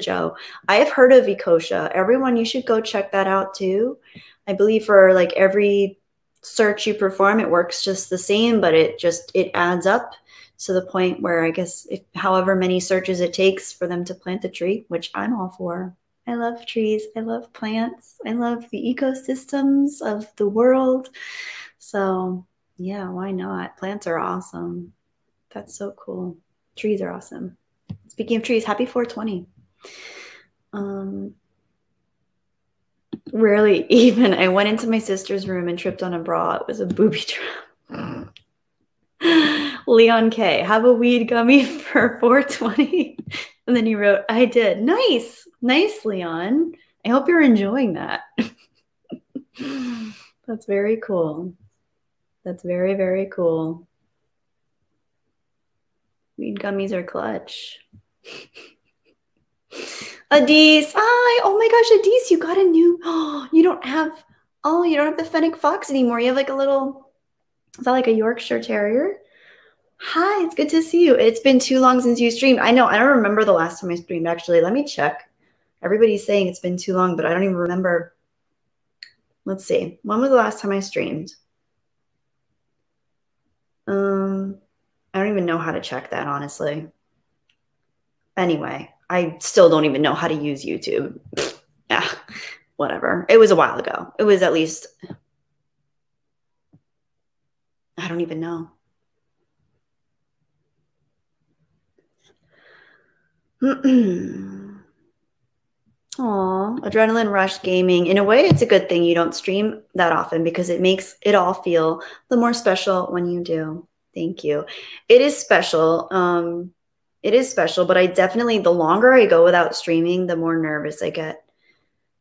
Joe. I have heard of Ecosia. Everyone, you should go check that out too. I believe for like every search you perform, it works just the same, but it adds up to the point where I guess however many searches it takes for them to plant the tree, which I'm all for. I love trees. I love plants. I love the ecosystems of the world. So yeah, why not? Plants are awesome. That's so cool. Trees are awesome. Speaking of trees, happy 420. Rarely even. I went into my sister's room and tripped on a bra. It was a booby trap. Leon K. Have a weed gummy for 420. And then he wrote, I did. Nice. Nice, Leon. I hope you're enjoying that. That's very cool. That's very, very cool. Weed gummies are clutch. Adise, oh my gosh, Adise, you got a new, you don't have the Fennec Fox anymore. You have like a little, is that like a Yorkshire Terrier? Hi, it's good to see you. It's been too long since you streamed. I know, I don't remember the last time I streamed, actually. Let me check. Everybody's saying it's been too long, but I don't even remember. Let's see. When was the last time I streamed? I don't even know how to check that, honestly. Anyway, I still don't even know how to use YouTube. Yeah, whatever. It was a while ago. It was at least, I don't even know. Aw, Adrenaline Rush Gaming. In a way, it's a good thing you don't stream that often because it makes it all feel the more special when you do. Thank you. It is special. It is special, but I definitely, the longer I go without streaming, the more nervous I get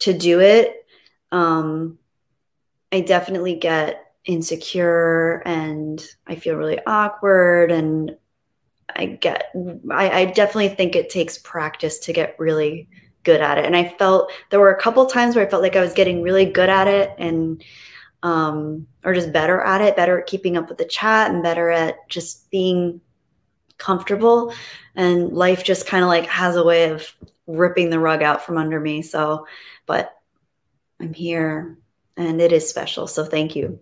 to do it. I definitely get insecure and I feel really awkward, and I definitely think it takes practice to get really good at it. And I felt there were a couple times where I felt like I was getting really good at it, and or just better at it, better at keeping up with the chat and better at just being comfortable, and life just kind of like has a way of ripping the rug out from under me. So, but I'm here and it is special. So thank you.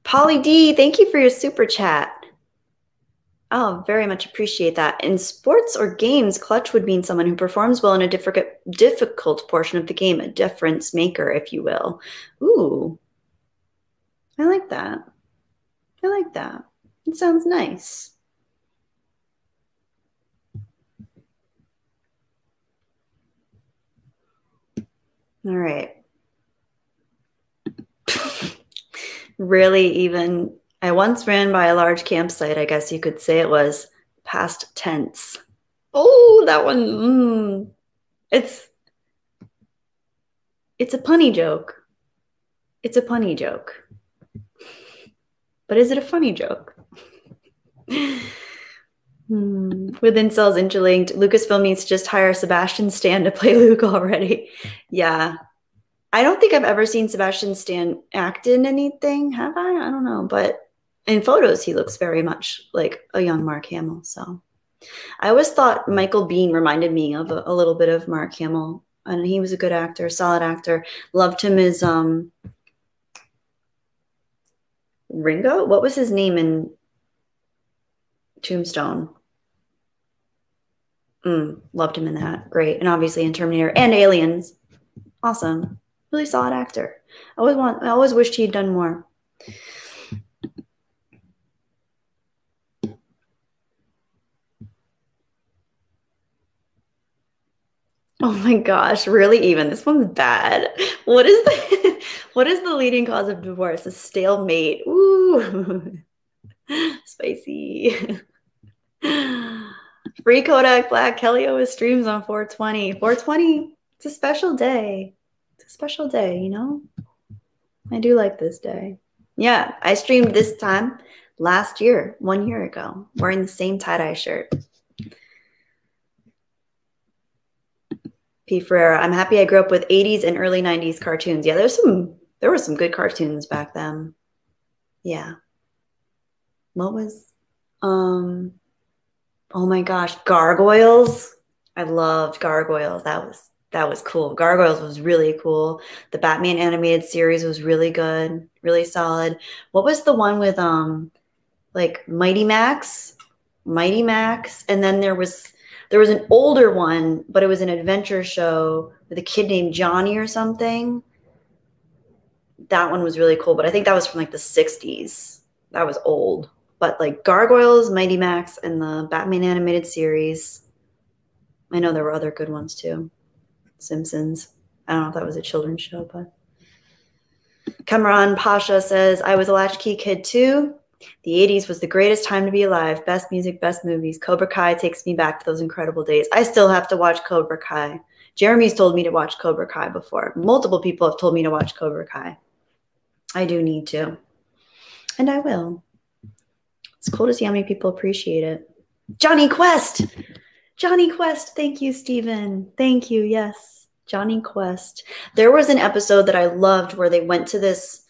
Polly D, thank you for your super chat. Oh, very much appreciate that. In sports or games, clutch would mean someone who performs well in a difficult portion of the game, a difference maker, if you will. Ooh, I like that. I like that. It sounds nice. All right. Really even, I once ran by a large campsite. I guess you could say it was past tense. Oh, that one. It's a punny joke. It's a punny joke. But is it a funny joke? With incels interlinked, Lucasfilm needs to just hire Sebastian Stan to play Luke already. Yeah. I don't think I've ever seen Sebastian Stan act in anything, have I? I don't know. But in photos, he looks very much like a young Mark Hamill. So I always thought Michael Biehn reminded me of a little bit of Mark Hamill. And he was a good actor, solid actor. Loved him as Ringo? What was his name in Tombstone? Loved him in that. Great. And obviously in Terminator and Aliens. Awesome. Really solid actor. I always wished he'd done more. Oh my gosh, really even. This one's bad. What is the leading cause of divorce? A stalemate. Ooh. Spicy. Free Kodak Black. Kelly always streams on 420. 420, it's a special day. It's a special day, you know? I do like this day. Yeah, I streamed this time last year, 1 year ago, wearing the same tie-dye shirt. P. Ferreira, I'm happy I grew up with 80s and early 90s cartoons. Yeah, there were some good cartoons back then. Yeah. What was oh my gosh, Gargoyles. I loved Gargoyles. That was cool. Gargoyles was really cool. The Batman animated series was really good, really solid. What was the one with like Mighty Max? Mighty Max, and then there was an older one, but it was an adventure show with a kid named Johnny or something. That one was really cool, but I think that was from like the 60s. That was old. But like Gargoyles, Mighty Max, and the Batman animated series. I know there were other good ones too. Simpsons. I don't know if that was a children's show, but Kamran Pasha says, I was a latchkey kid too. The 80s was the greatest time to be alive. Best music, best movies. Cobra Kai takes me back to those incredible days. I still have to watch Cobra Kai. Jeremy's told me to watch Cobra Kai before. Multiple people have told me to watch Cobra Kai. I do need to. And I will. It's cool to see how many people appreciate it. Johnny Quest! Johnny Quest. Thank you, Stephen. Thank you. Yes. Johnny Quest. There was an episode that I loved where they went to this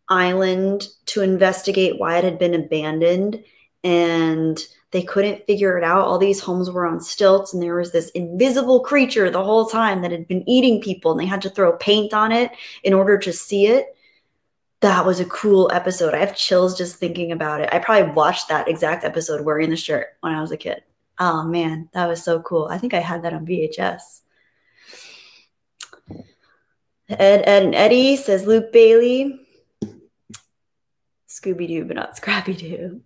island to investigate why it had been abandoned, and they couldn't figure it out. All these homes were on stilts, and there was this invisible creature the whole time that had been eating people, and they had to throw paint on it in order to see it. That was a cool episode. I have chills just thinking about it. I probably watched that exact episode wearing the shirt when I was a kid. Oh man, that was so cool. I think I had that on VHS. Ed and Eddie says Luke Bailey. Scooby-Doo, but not Scrappy-Doo.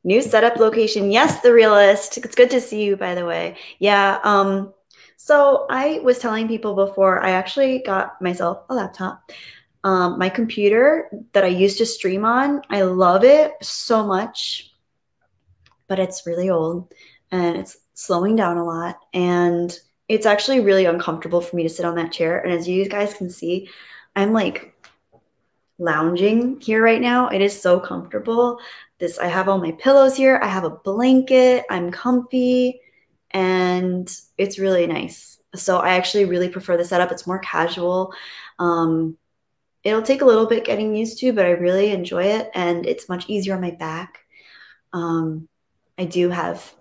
New setup location. Yes, the realist. It's good to see you, by the way. Yeah. So I was telling people before, I actually got myself a laptop. My computer that I used to stream on, I love it so much, but it's really old and it's slowing down a lot. And it's actually really uncomfortable for me to sit on that chair. And as you guys can see, I'm like lounging here right now. It is so comfortable. I have all my pillows here. I have a blanket. I'm comfy and it's really nice. So I actually really prefer the setup. It's more casual. It'll take a little bit getting used to, but I really enjoy it and it's much easier on my back. I do have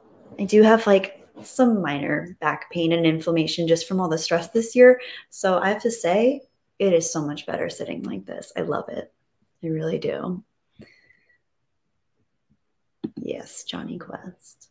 like some minor back pain and inflammation just from all the stress this year. So I have to say, it is so much better sitting like this. I love it. I really do. Yes, Johnny Quest.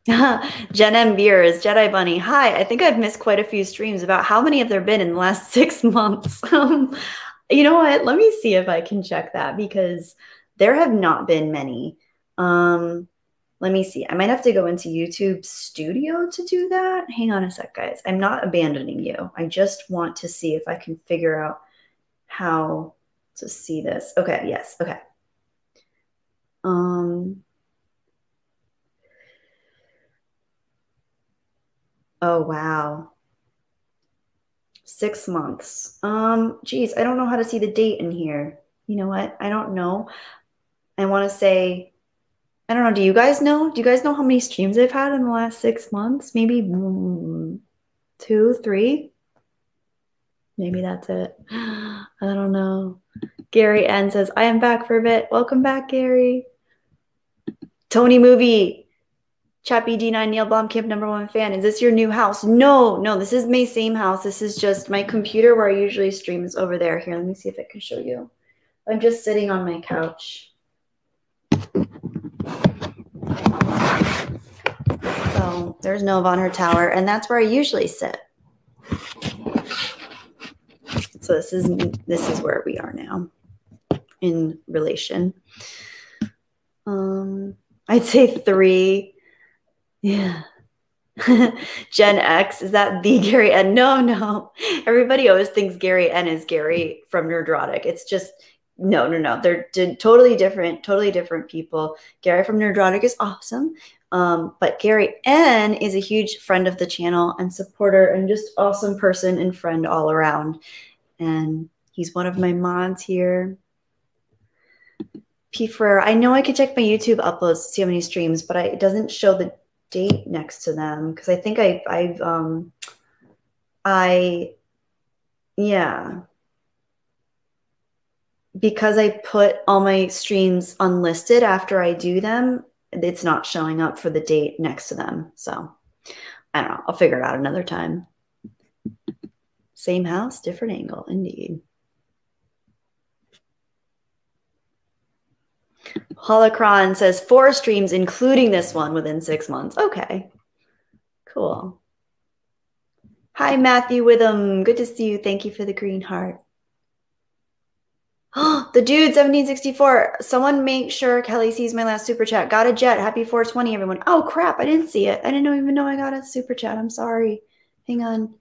Jen M. Beers, Jedi Bunny. Hi, I think I've missed quite a few streams. About how many have there been in the last 6 months? You know what? Let me see if I can check that because there have not been many. Let me see. I might have to go into YouTube Studio to do that. Hang on a sec, guys. I'm not abandoning you. I just want to see if I can figure out how to see this. Okay, yes, okay. Oh, wow. 6 months. Geez, I don't know how to see the date in here. You know what? I don't know. I want to say, I don't know. Do you guys know? Do you guys know how many streams I've had in the last 6 months? Maybe 2, 3. Maybe that's it. I don't know. Gary N says, I am back for a bit. Welcome back, Gary. Tony Movie. Chappie D9 Neil Blomkamp #1 fan. Is this your new house? No, this is my same house. This is just my computer where I usually stream is over there. Here, let me see if I can show you. I'm just sitting on my couch. So there's Nova on her tower, and that's where I usually sit. So this is where we are now in relation. I'd say 3. Yeah. Gen X, is that the Gary N? No. Everybody always thinks Gary N is Gary from Nerdrotic. It's just no. They're totally different people. Gary from Nerdrotic is awesome. But Gary N is a huge friend of the channel and supporter and just awesome person and friend all around. And he's one of my mods here. P. Ferrer, I know I could check my YouTube uploads to see how many streams, but it doesn't show the date next to them because I think yeah, because I put all my streams unlisted after I do them, it's not showing up for the date next to them. So I don't know. I'll figure it out another time. Same house, different angle, indeed. Holocron says 4 streams, including this one, within 6 months. Okay, cool. Hi, Matthew Witham. Good to see you. Thank you for the green heart. Oh, the dude, 1764. Someone make sure Kelly sees my last super chat. Got a jet. Happy 420, everyone. Oh, crap. I didn't see it. I didn't even know I got a super chat. I'm sorry. Hang on.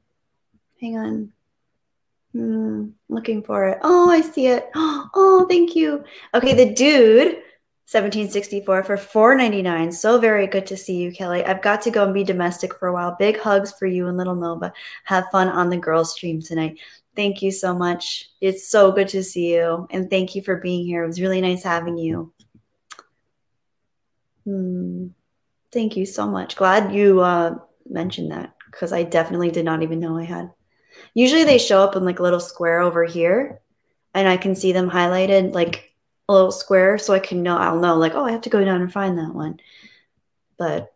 Looking for it. Oh, I see it. Oh, thank you. Okay, the dude, 1764 for $4.99. So very good to see you, Kelly. I've got to go and be domestic for a while. Big hugs for you and little Nova. Have fun on the girls' stream tonight. Thank you so much. It's so good to see you. And thank you for being here. It was really nice having you. Thank you so much. Glad you mentioned that because I definitely did not even know I had. Usually they show up in like a little square over here and I can see them highlighted like a little square so I can know, I'll know like, oh, I have to go down and find that one. But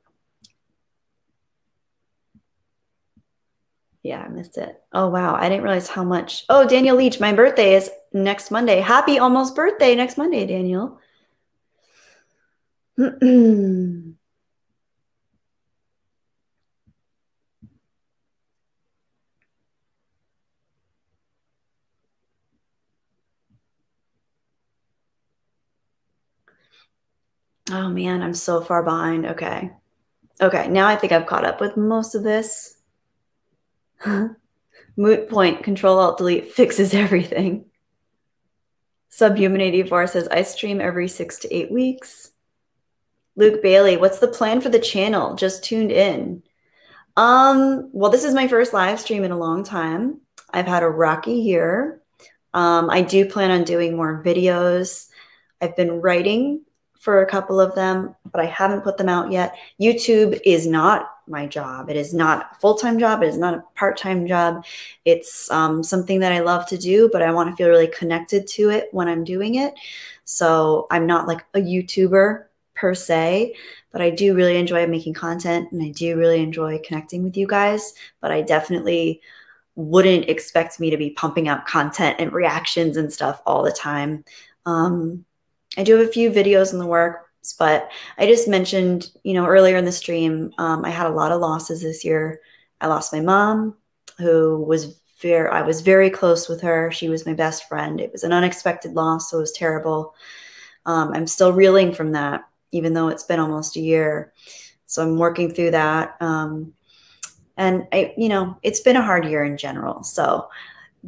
yeah, I missed it. Oh, wow. I didn't realize how much. Oh, Daniel Leach, my birthday is next Monday. Happy almost birthday next Monday, Daniel. Oh, man, I'm so far behind. Okay. Okay, now I think I've caught up with most of this. Moot point, Control-Alt-Delete fixes everything. Subhuman84 says, I stream every 6 to 8 weeks. Luke Bailey, what's the plan for the channel? Just tuned in. Well, this is my first live stream in a long time. I've had a rocky year. I do plan on doing more videos. I've been writing for a couple of them, but I haven't put them out yet. YouTube is not my job. It is not a full-time job. It is not a part-time job. It's something that I love to do, but I want to feel really connected to it when I'm doing it. So I'm not like a YouTuber per se, but I do really enjoy making content and I do really enjoy connecting with you guys, but I definitely wouldn't expect me to be pumping out content and reactions and stuff all the time. I do have a few videos in the works, but I just mentioned, earlier in the stream, I had a lot of losses this year. I lost my mom, who I was very close with her. She was my best friend. It was an unexpected loss, so it was terrible. I'm still reeling from that, even though it's been almost a year. So I'm working through that. And it's been a hard year in general. So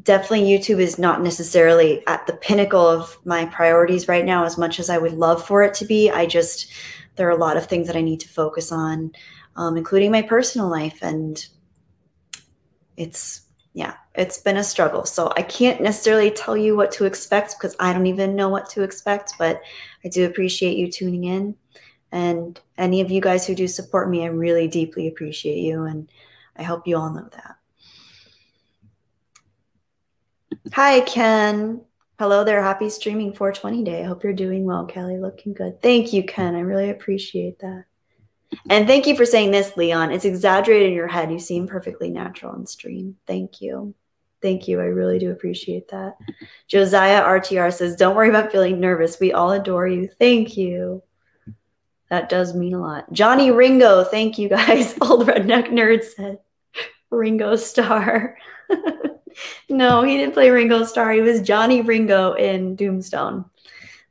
definitely YouTube is not necessarily at the pinnacle of my priorities right now as much as I would love for it to be. There are a lot of things that I need to focus on, including my personal life. And it's yeah, it's been a struggle. So I can't necessarily tell you what to expect because I don't even know what to expect, but I do appreciate you tuning in. And any of you guys who do support me, I really deeply appreciate you. And I hope you all know that. Hi, Ken. Hello there. Happy streaming 420 day. I hope you're doing well, Kelly. Looking good. Thank you, Ken. I really appreciate that. And thank you for saying this, Leon. It's exaggerated in your head. You seem perfectly natural on stream. Thank you. Thank you. I really do appreciate that. Josiah RTR says, don't worry about feeling nervous. We all adore you. Thank you. That does mean a lot. Johnny Ringo. Thank you, guys. Old Redneck Nerd said, Ringo Starr. No, he didn't play Ringo Starr. He was Johnny Ringo in Doomstone.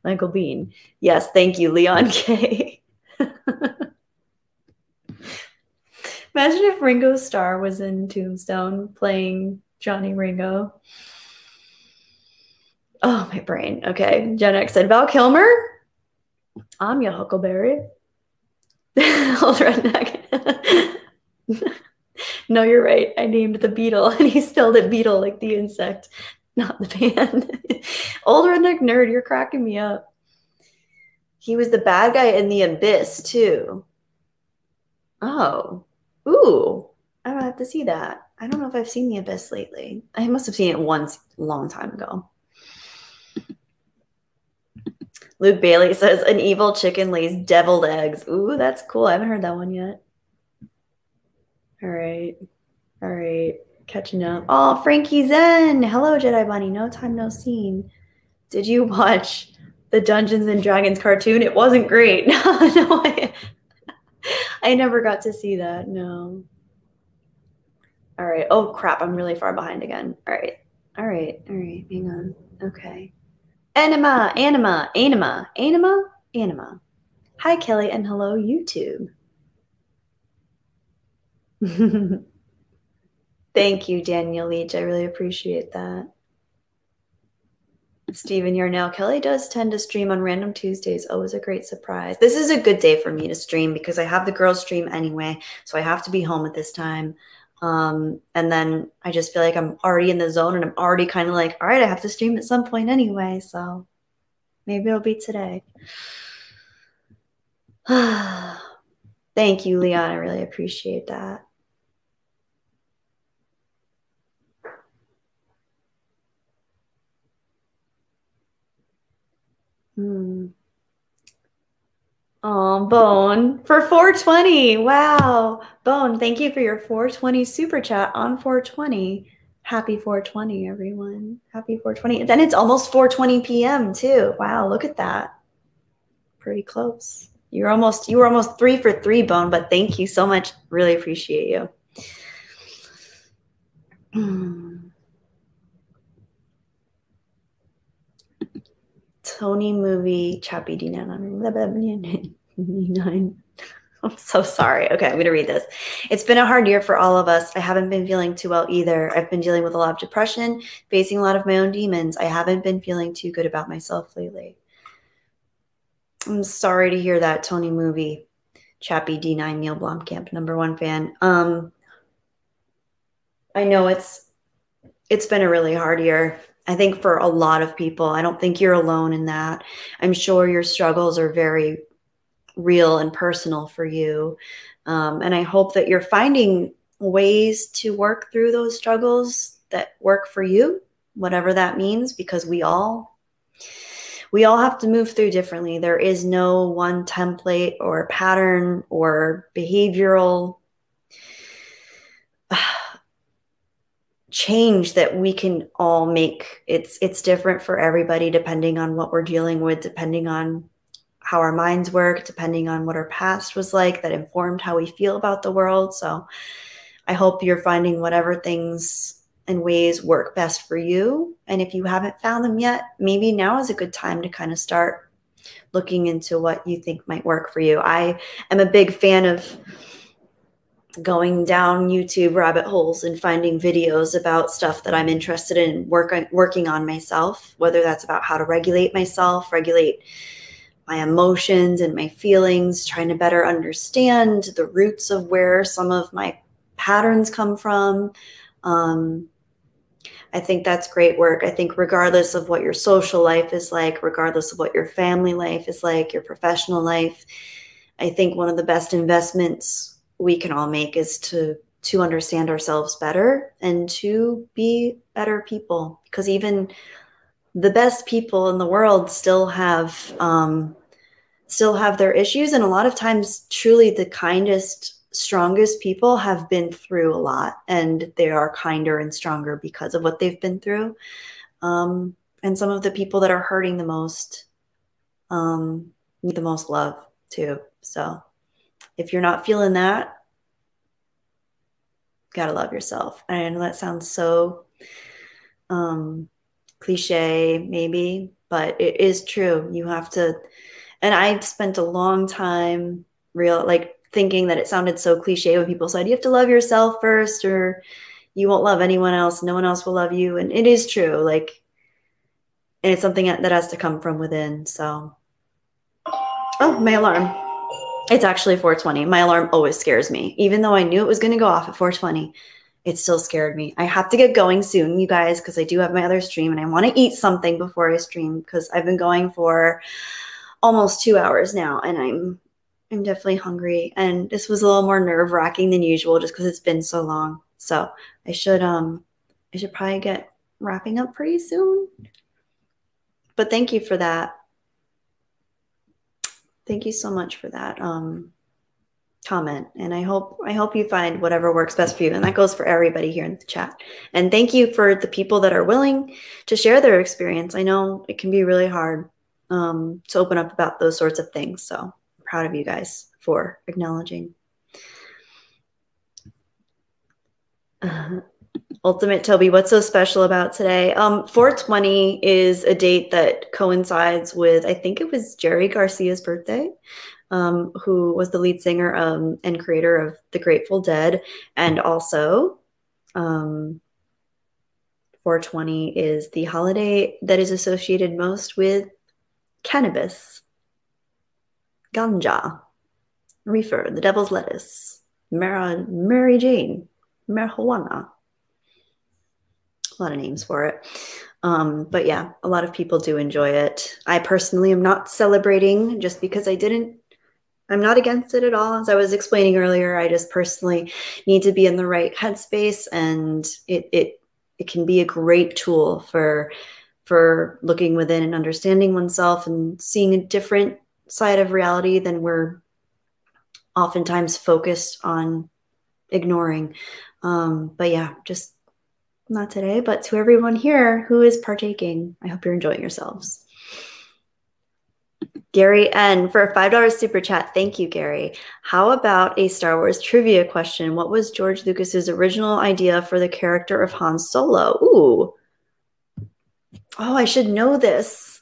Michael Bean. Yes, thank you, Leon K. Imagine if Ringo Starr was in Tombstone playing Johnny Ringo. Oh, my brain. Okay. Gen X said, Val Kilmer? I'm your Huckleberry. Old Redneck. No, you're right. I named the beetle, and he spelled it beetle like the insect, not the band. Old Redneck Nerd, you're cracking me up. He was the bad guy in The Abyss, too. Oh. Ooh, I would have to see that. I don't know if I've seen The Abyss lately. I must have seen it once a long time ago. Luke Bailey says, an evil chicken lays deviled eggs. Ooh, that's cool. I haven't heard that one yet. All right. All right. Catching up. Oh, Frankie Zen. Hello, Jedi Bunny. No time, no scene. Did you watch the Dungeons and Dragons cartoon? It wasn't great. No, I never got to see that. No. All right. Oh, crap. I'm really far behind again. All right. All right. All right. Hang on. Okay. Anima. Hi, Kelly, and hello, YouTube. Thank you, Daniel Leach. I really appreciate that. Stephen Yarnell. Kelly does tend to stream on random Tuesdays. Always a great surprise. This is a good day for me to stream because I have the girls stream anyway, so I have to be home at this time. And then I just feel like I'm already in the zone and I'm already kind of like, all right, I have to stream at some point anyway, so maybe it'll be today. Thank you, Leon. I really appreciate that. Oh, Bone, for 420. Wow. Bone, thank you for your 420 super chat on 420. Happy 420, everyone. Happy 420. And then it's almost 4:20 p.m. too. Wow, look at that. Pretty close. You were almost 3 for 3, Bone, but thank you so much. Really appreciate you. Tony movie Chappie D9. I'm so sorry. Okay, I'm going to read this. It's been a hard year for all of us. I haven't been feeling too well either. I've been dealing with a lot of depression, facing a lot of my own demons. I haven't been feeling too good about myself lately. I'm sorry to hear that, Tony movie. Chappie D9 Neil Blomkamp, #1 fan. I know it's been a really hard year. I think for a lot of people. I don't think you're alone in that. I'm sure your struggles are very real and personal for you. And I hope that you're finding ways to work through those struggles that work for you, whatever that means, because we all have to move through differently. There is no one template or pattern or behavioral change that we can all make. It's different for everybody depending on what we're dealing with, depending on how our minds work, depending on what our past was like that informed how we feel about the world. So I hope you're finding whatever things and ways work best for you. And if you haven't found them yet, maybe now is a good time to kind of start looking into what you think might work for you. I am a big fan of going down YouTube rabbit holes and finding videos about stuff that I'm interested in working on myself, whether that's about how to regulate myself, regulate my emotions and my feelings, trying to better understand the roots of where some of my patterns come from. I think that's great work. I think regardless of what your social life is like, regardless of what your family life is like, your professional life, I think one of the best investments we can all make is to understand ourselves better and to be better people, because even the best people in the world still have their issues. And a lot of times, truly the kindest, strongest people have been through a lot, and they are kinder and stronger because of what they've been through. And some of the people that are hurting the most need the most love too. So if you're not feeling that, gotta love yourself. I know that sounds so cliche maybe, but it is true. You have to, and I spent a long time thinking that it sounded so cliche when people said you have to love yourself first or you won't love anyone else, no one else will love you. And it is true, like, and it's something that has to come from within. So, oh, my alarm. It's actually 4:20. My alarm always scares me. Even though I knew it was going to go off at 4:20, it still scared me. I have to get going soon, you guys, because I do have my other stream and I want to eat something before I stream, because I've been going for almost 2 hours now and I'm definitely hungry. And this was a little more nerve-wracking than usual just because it's been so long. So I should probably get wrapping up pretty soon. But thank you for that. Thank you so much for that comment. And I hope you find whatever works best for you. And that goes for everybody here in the chat. And thank you for the people that are willing to share their experience. I know it can be really hard to open up about those sorts of things. So I'm proud of you guys for acknowledging. Ultimate Toby, what's so special about today? 420 is a date that coincides with, I think it was Jerry Garcia's birthday, who was the lead singer and creator of the Grateful Dead. And also 420 is the holiday that is associated most with cannabis, ganja, reefer, the devil's lettuce, Mary Jane, marijuana. A lot of names for it. But yeah, a lot of people do enjoy it. I personally am not celebrating just because I'm not against it at all. As I was explaining earlier, I just personally need to be in the right headspace, and it can be a great tool for looking within and understanding oneself and seeing a different side of reality than we're oftentimes focused on ignoring. But yeah, just not today, but to everyone here who is partaking, I hope you're enjoying yourselves. Gary N. for a $5 super chat. Thank you, Gary. How about a Star Wars trivia question? What was George Lucas's original idea for the character of Han Solo? Ooh. Oh, I should know this.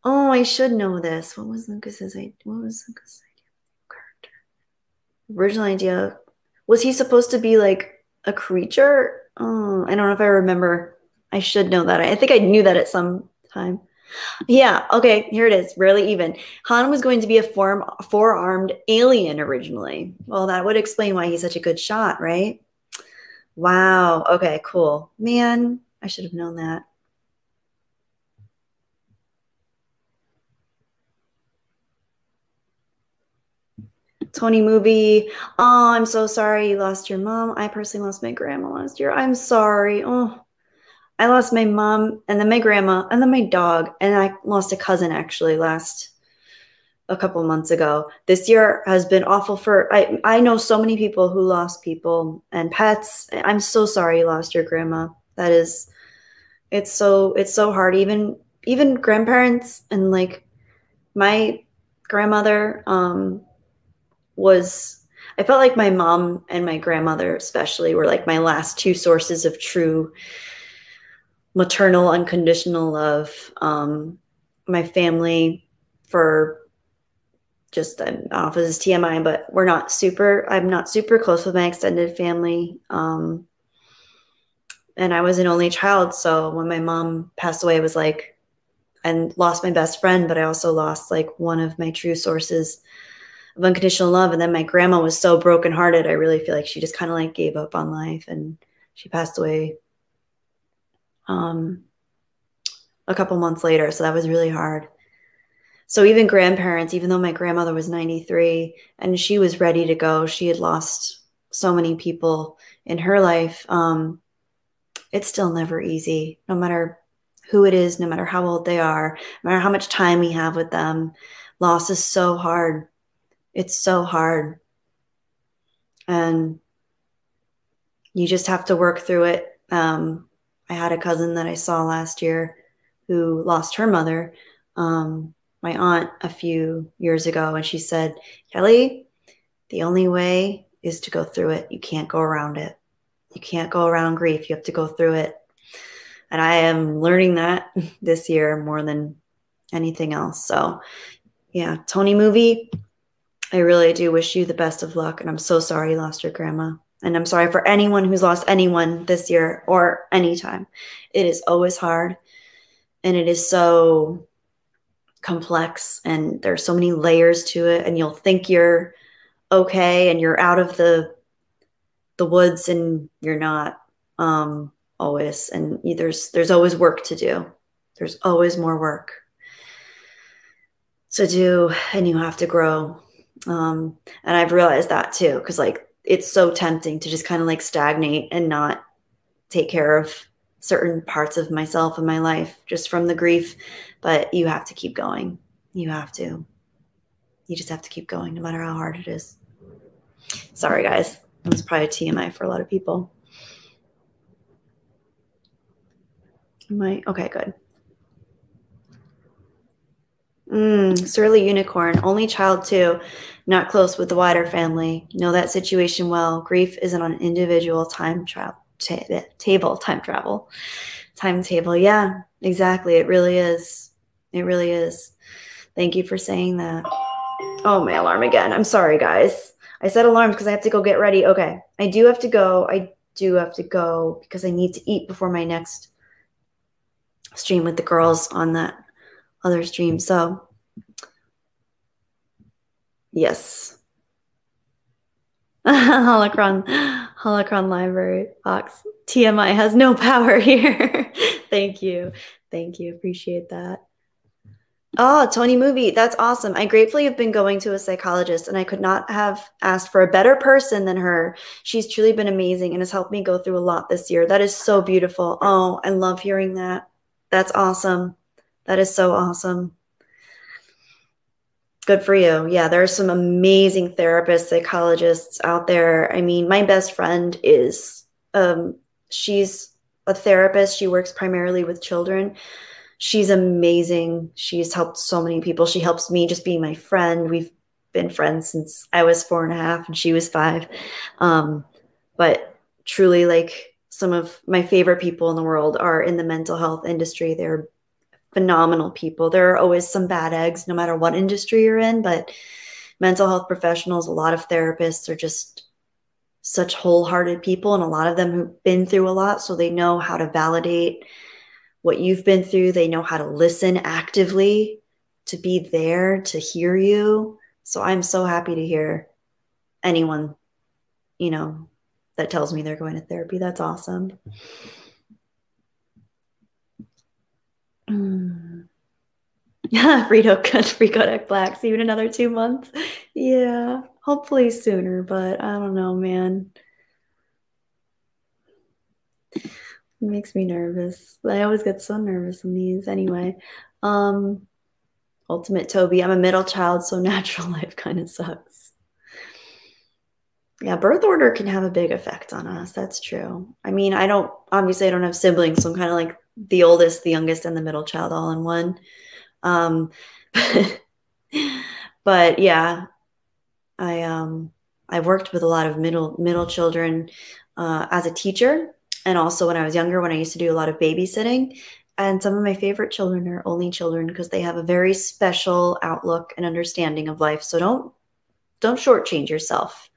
Oh, I should know this. What was Lucas's idea? Character? Original idea. Was he supposed to be like a creature? Oh, I don't know if I remember. I should know that. I think I knew that at some time. Yeah, okay, here it is. Rarely even. Han was going to be a four-armed alien originally. Well, that would explain why he's such a good shot, right? Wow. Okay, cool. Man, I should have known that. Tony movie. Oh, I'm so sorry you lost your mom. I personally lost my grandma last year. I'm sorry. Oh, I lost my mom and then my grandma and then my dog. And I lost a cousin actually a couple months ago. This year has been awful I know so many people who lost people and pets. I'm so sorry you lost your grandma. That is, it's so hard. Even grandparents, and like my grandmother, I felt like my mom and my grandmother especially were like my last two sources of true maternal unconditional love. My family, for just, I don't know if this is TMI, but I'm not super close with my extended family. And I was an only child. So when my mom passed away, it was like, I lost my best friend, but I also lost like one of my true sources of unconditional love. And then my grandma was so brokenhearted. I really feel like she just kind of like gave up on life, and she passed away a couple months later. So that was really hard. So even grandparents, even though my grandmother was 93 and she was ready to go, she had lost so many people in her life. It's still never easy, no matter who it is, no matter how old they are, no matter how much time we have with them. Loss is so hard. It's so hard. And you just have to work through it. I had a cousin that I saw last year who lost her mother, my aunt, a few years ago. And she said, Kelly, the only way is to go through it. You can't go around it. You can't go around grief. You have to go through it. And I am learning that this year more than anything else. So yeah, Tony movie, I really do wish you the best of luck. And I'm so sorry you lost your grandma. And I'm sorry for anyone who's lost anyone this year or anytime. It is always hard. And it is so complex. And there's so many layers to it. And you'll think you're okay and you're out of the woods, and you're not always. And there's always work to do. There's always more work to do, and you have to grow. And I've realized that too, because like it's so tempting to just kind of like stagnate and not take care of certain parts of myself and my life just from the grief. But you have to keep going. You have to. You just have to keep going no matter how hard it is. Sorry, guys. That was probably a TMI for a lot of people. Okay, good. Surly unicorn, only child too, not close with the wider family. Know that situation well. Grief isn't on individual time travel timetable. Yeah, exactly. It really is. It really is. Thank you for saying that. Oh, my alarm again. I'm sorry, guys. I set alarms because I have to go get ready. Okay, I do have to go. Because I need to eat before my next stream with the girls on that other stream. So yes. Holocron library box. TMI has no power here. Thank you. Appreciate that. Oh, Tony movie. That's awesome. I gratefully have been going to a psychologist, and I could not have asked for a better person than her. She's truly been amazing and has helped me go through a lot this year. That is so beautiful. Oh, I love hearing that. That's awesome. That is so awesome. Good for you. Yeah, there are some amazing therapists, psychologists out there. I mean, my best friend is, she's a therapist. She works primarily with children. She's amazing. She's helped so many people. She helps me just being my friend. We've been friends since I was 4.5 and she was 5. But truly, like, some of my favorite people in the world are in the mental health industry. They're phenomenal people. There are always some bad eggs, no matter what industry you're in, but mental health professionals, a lot of therapists are just such wholehearted people, and a lot of them who've been through a lot, so they know how to validate what you've been through. They know how to listen actively, to be there, to hear you. So I'm so happy to hear anyone, that tells me they're going to therapy. That's awesome. Free Kodak Black. See you in another 2 months. Yeah, hopefully sooner, but I don't know, man. It makes me nervous. I always get so nervous in these anyway. Ultimate Toby. I'm a middle child, so natural life kind of sucks. Yeah, birth order can have a big effect on us. That's true. I mean, obviously I don't have siblings, so I'm kind of like the oldest, the youngest, and the middle child all in one. But yeah, I've worked with a lot of middle children as a teacher, and also when I was younger, when I used to do a lot of babysitting. And some of my favorite children are only children because they have a very special outlook and understanding of life. So don't shortchange yourself.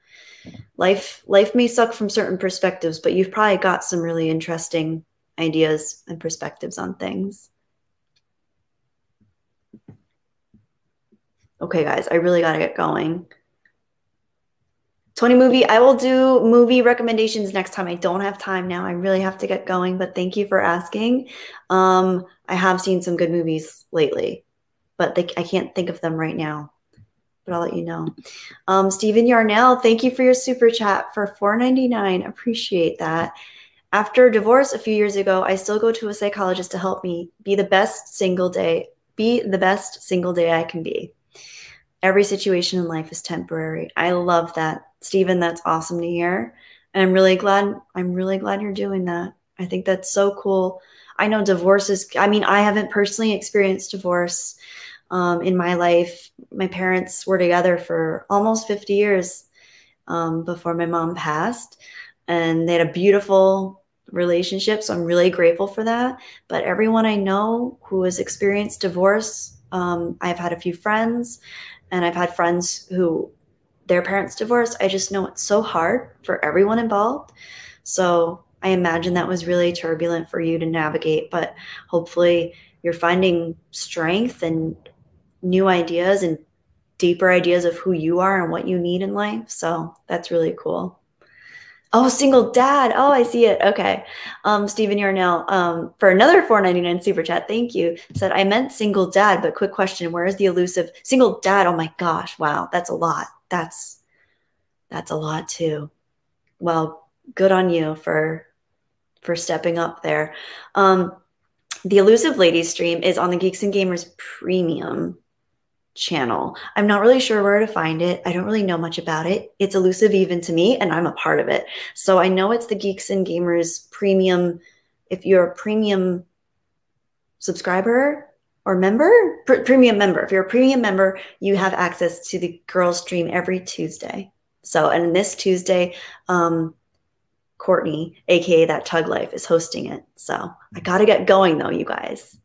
Life may suck from certain perspectives, but you've probably got some really interesting ideas and perspectives on things. Okay, guys, I really got to get going. Tony movie. I will do movie recommendations next time. I don't have time now. I really have to get going, but thank you for asking. I have seen some good movies lately, but I can't think of them right now, but I'll let you know. Stephen Yarnell, thank you for your super chat for $4.99. Appreciate that. After divorce a few years ago, I still go to a psychologist to help me be the best single day I can be. Every situation in life is temporary. I love that. Stephen, that's awesome to hear. And I'm really glad you're doing that. I think that's so cool. I know divorce is, I mean, I haven't personally experienced divorce in my life. My parents were together for almost 50 years before my mom passed, and they had a beautiful relationship. So I'm really grateful for that. But everyone I know who has experienced divorce, I've had a few friends, and I've had friends who their parents divorced. I just know it's so hard for everyone involved. So I imagine that was really turbulent for you to navigate, but hopefully you're finding strength and new ideas and deeper ideas of who you are and what you need in life. So that's really cool. Oh, single dad. Oh, I see it. Okay. Stephen Yarnell, for another $4.99 super chat, thank you. Said, I meant single dad, but quick question. Where is the elusive single dad? Oh my gosh. Wow. That's a lot. That's a lot too. Well, good on you for stepping up there. The Elusive Ladies stream is on the Geeks and Gamers Premium channel. I'm not really sure where to find it. I don't really know much about it. It's elusive even to me, and I'm a part of it. So I know it's the Geeks and Gamers Premium. If you're a premium subscriber or member, premium member, if you're a premium member, you have access to the girls stream every Tuesday. So, and this Tuesday, Courtney, aka That Tug Life, is hosting it. So I got to get going though, you guys.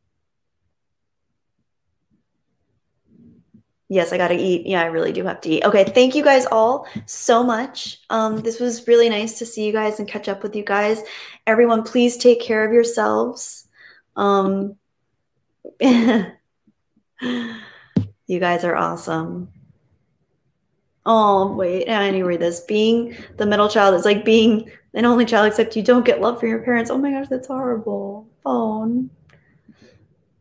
Yes, I got to eat. Yeah, I really do have to eat. Okay, thank you guys all so much. This was really nice to see you guys and catch up with you guys. Everyone, please take care of yourselves. You guys are awesome. Oh, wait, I need to read this. Being the middle child is like being an only child, except you don't get love from your parents. Oh my gosh, that's horrible. Phone.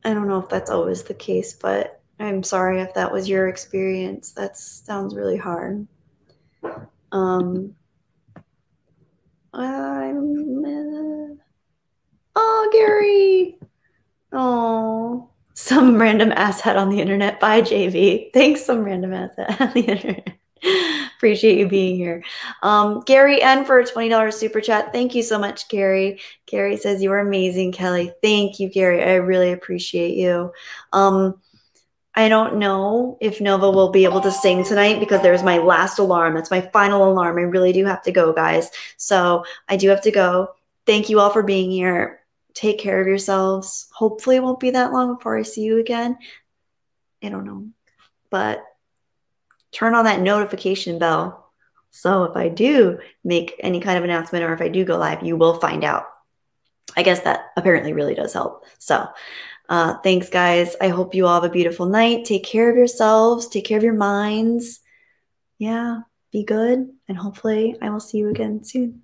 I don't know if that's always the case, but I'm sorry if that was your experience. That sounds really hard. Oh, Gary. Oh, some random asshat on the internet. Bye, JV. Thanks, some random asshat on the internet. Appreciate you being here. Gary N for a $20 super chat. Thank you so much, Gary. Gary says, you are amazing, Kelly. Thank you, Gary. I really appreciate you. I don't know if Nova will be able to sing tonight because there's my last alarm. That's my final alarm. I really do have to go, guys. So I do have to go. Thank you all for being here. Take care of yourselves. Hopefully it won't be that long before I see you again. I don't know. But turn on that notification bell. So if I do make any kind of announcement or if I do go live, you will find out. I guess that apparently really does help. So thanks, guys. I hope you all have a beautiful night. Take care of yourselves. Take care of your minds. Yeah, be good. And hopefully I will see you again soon.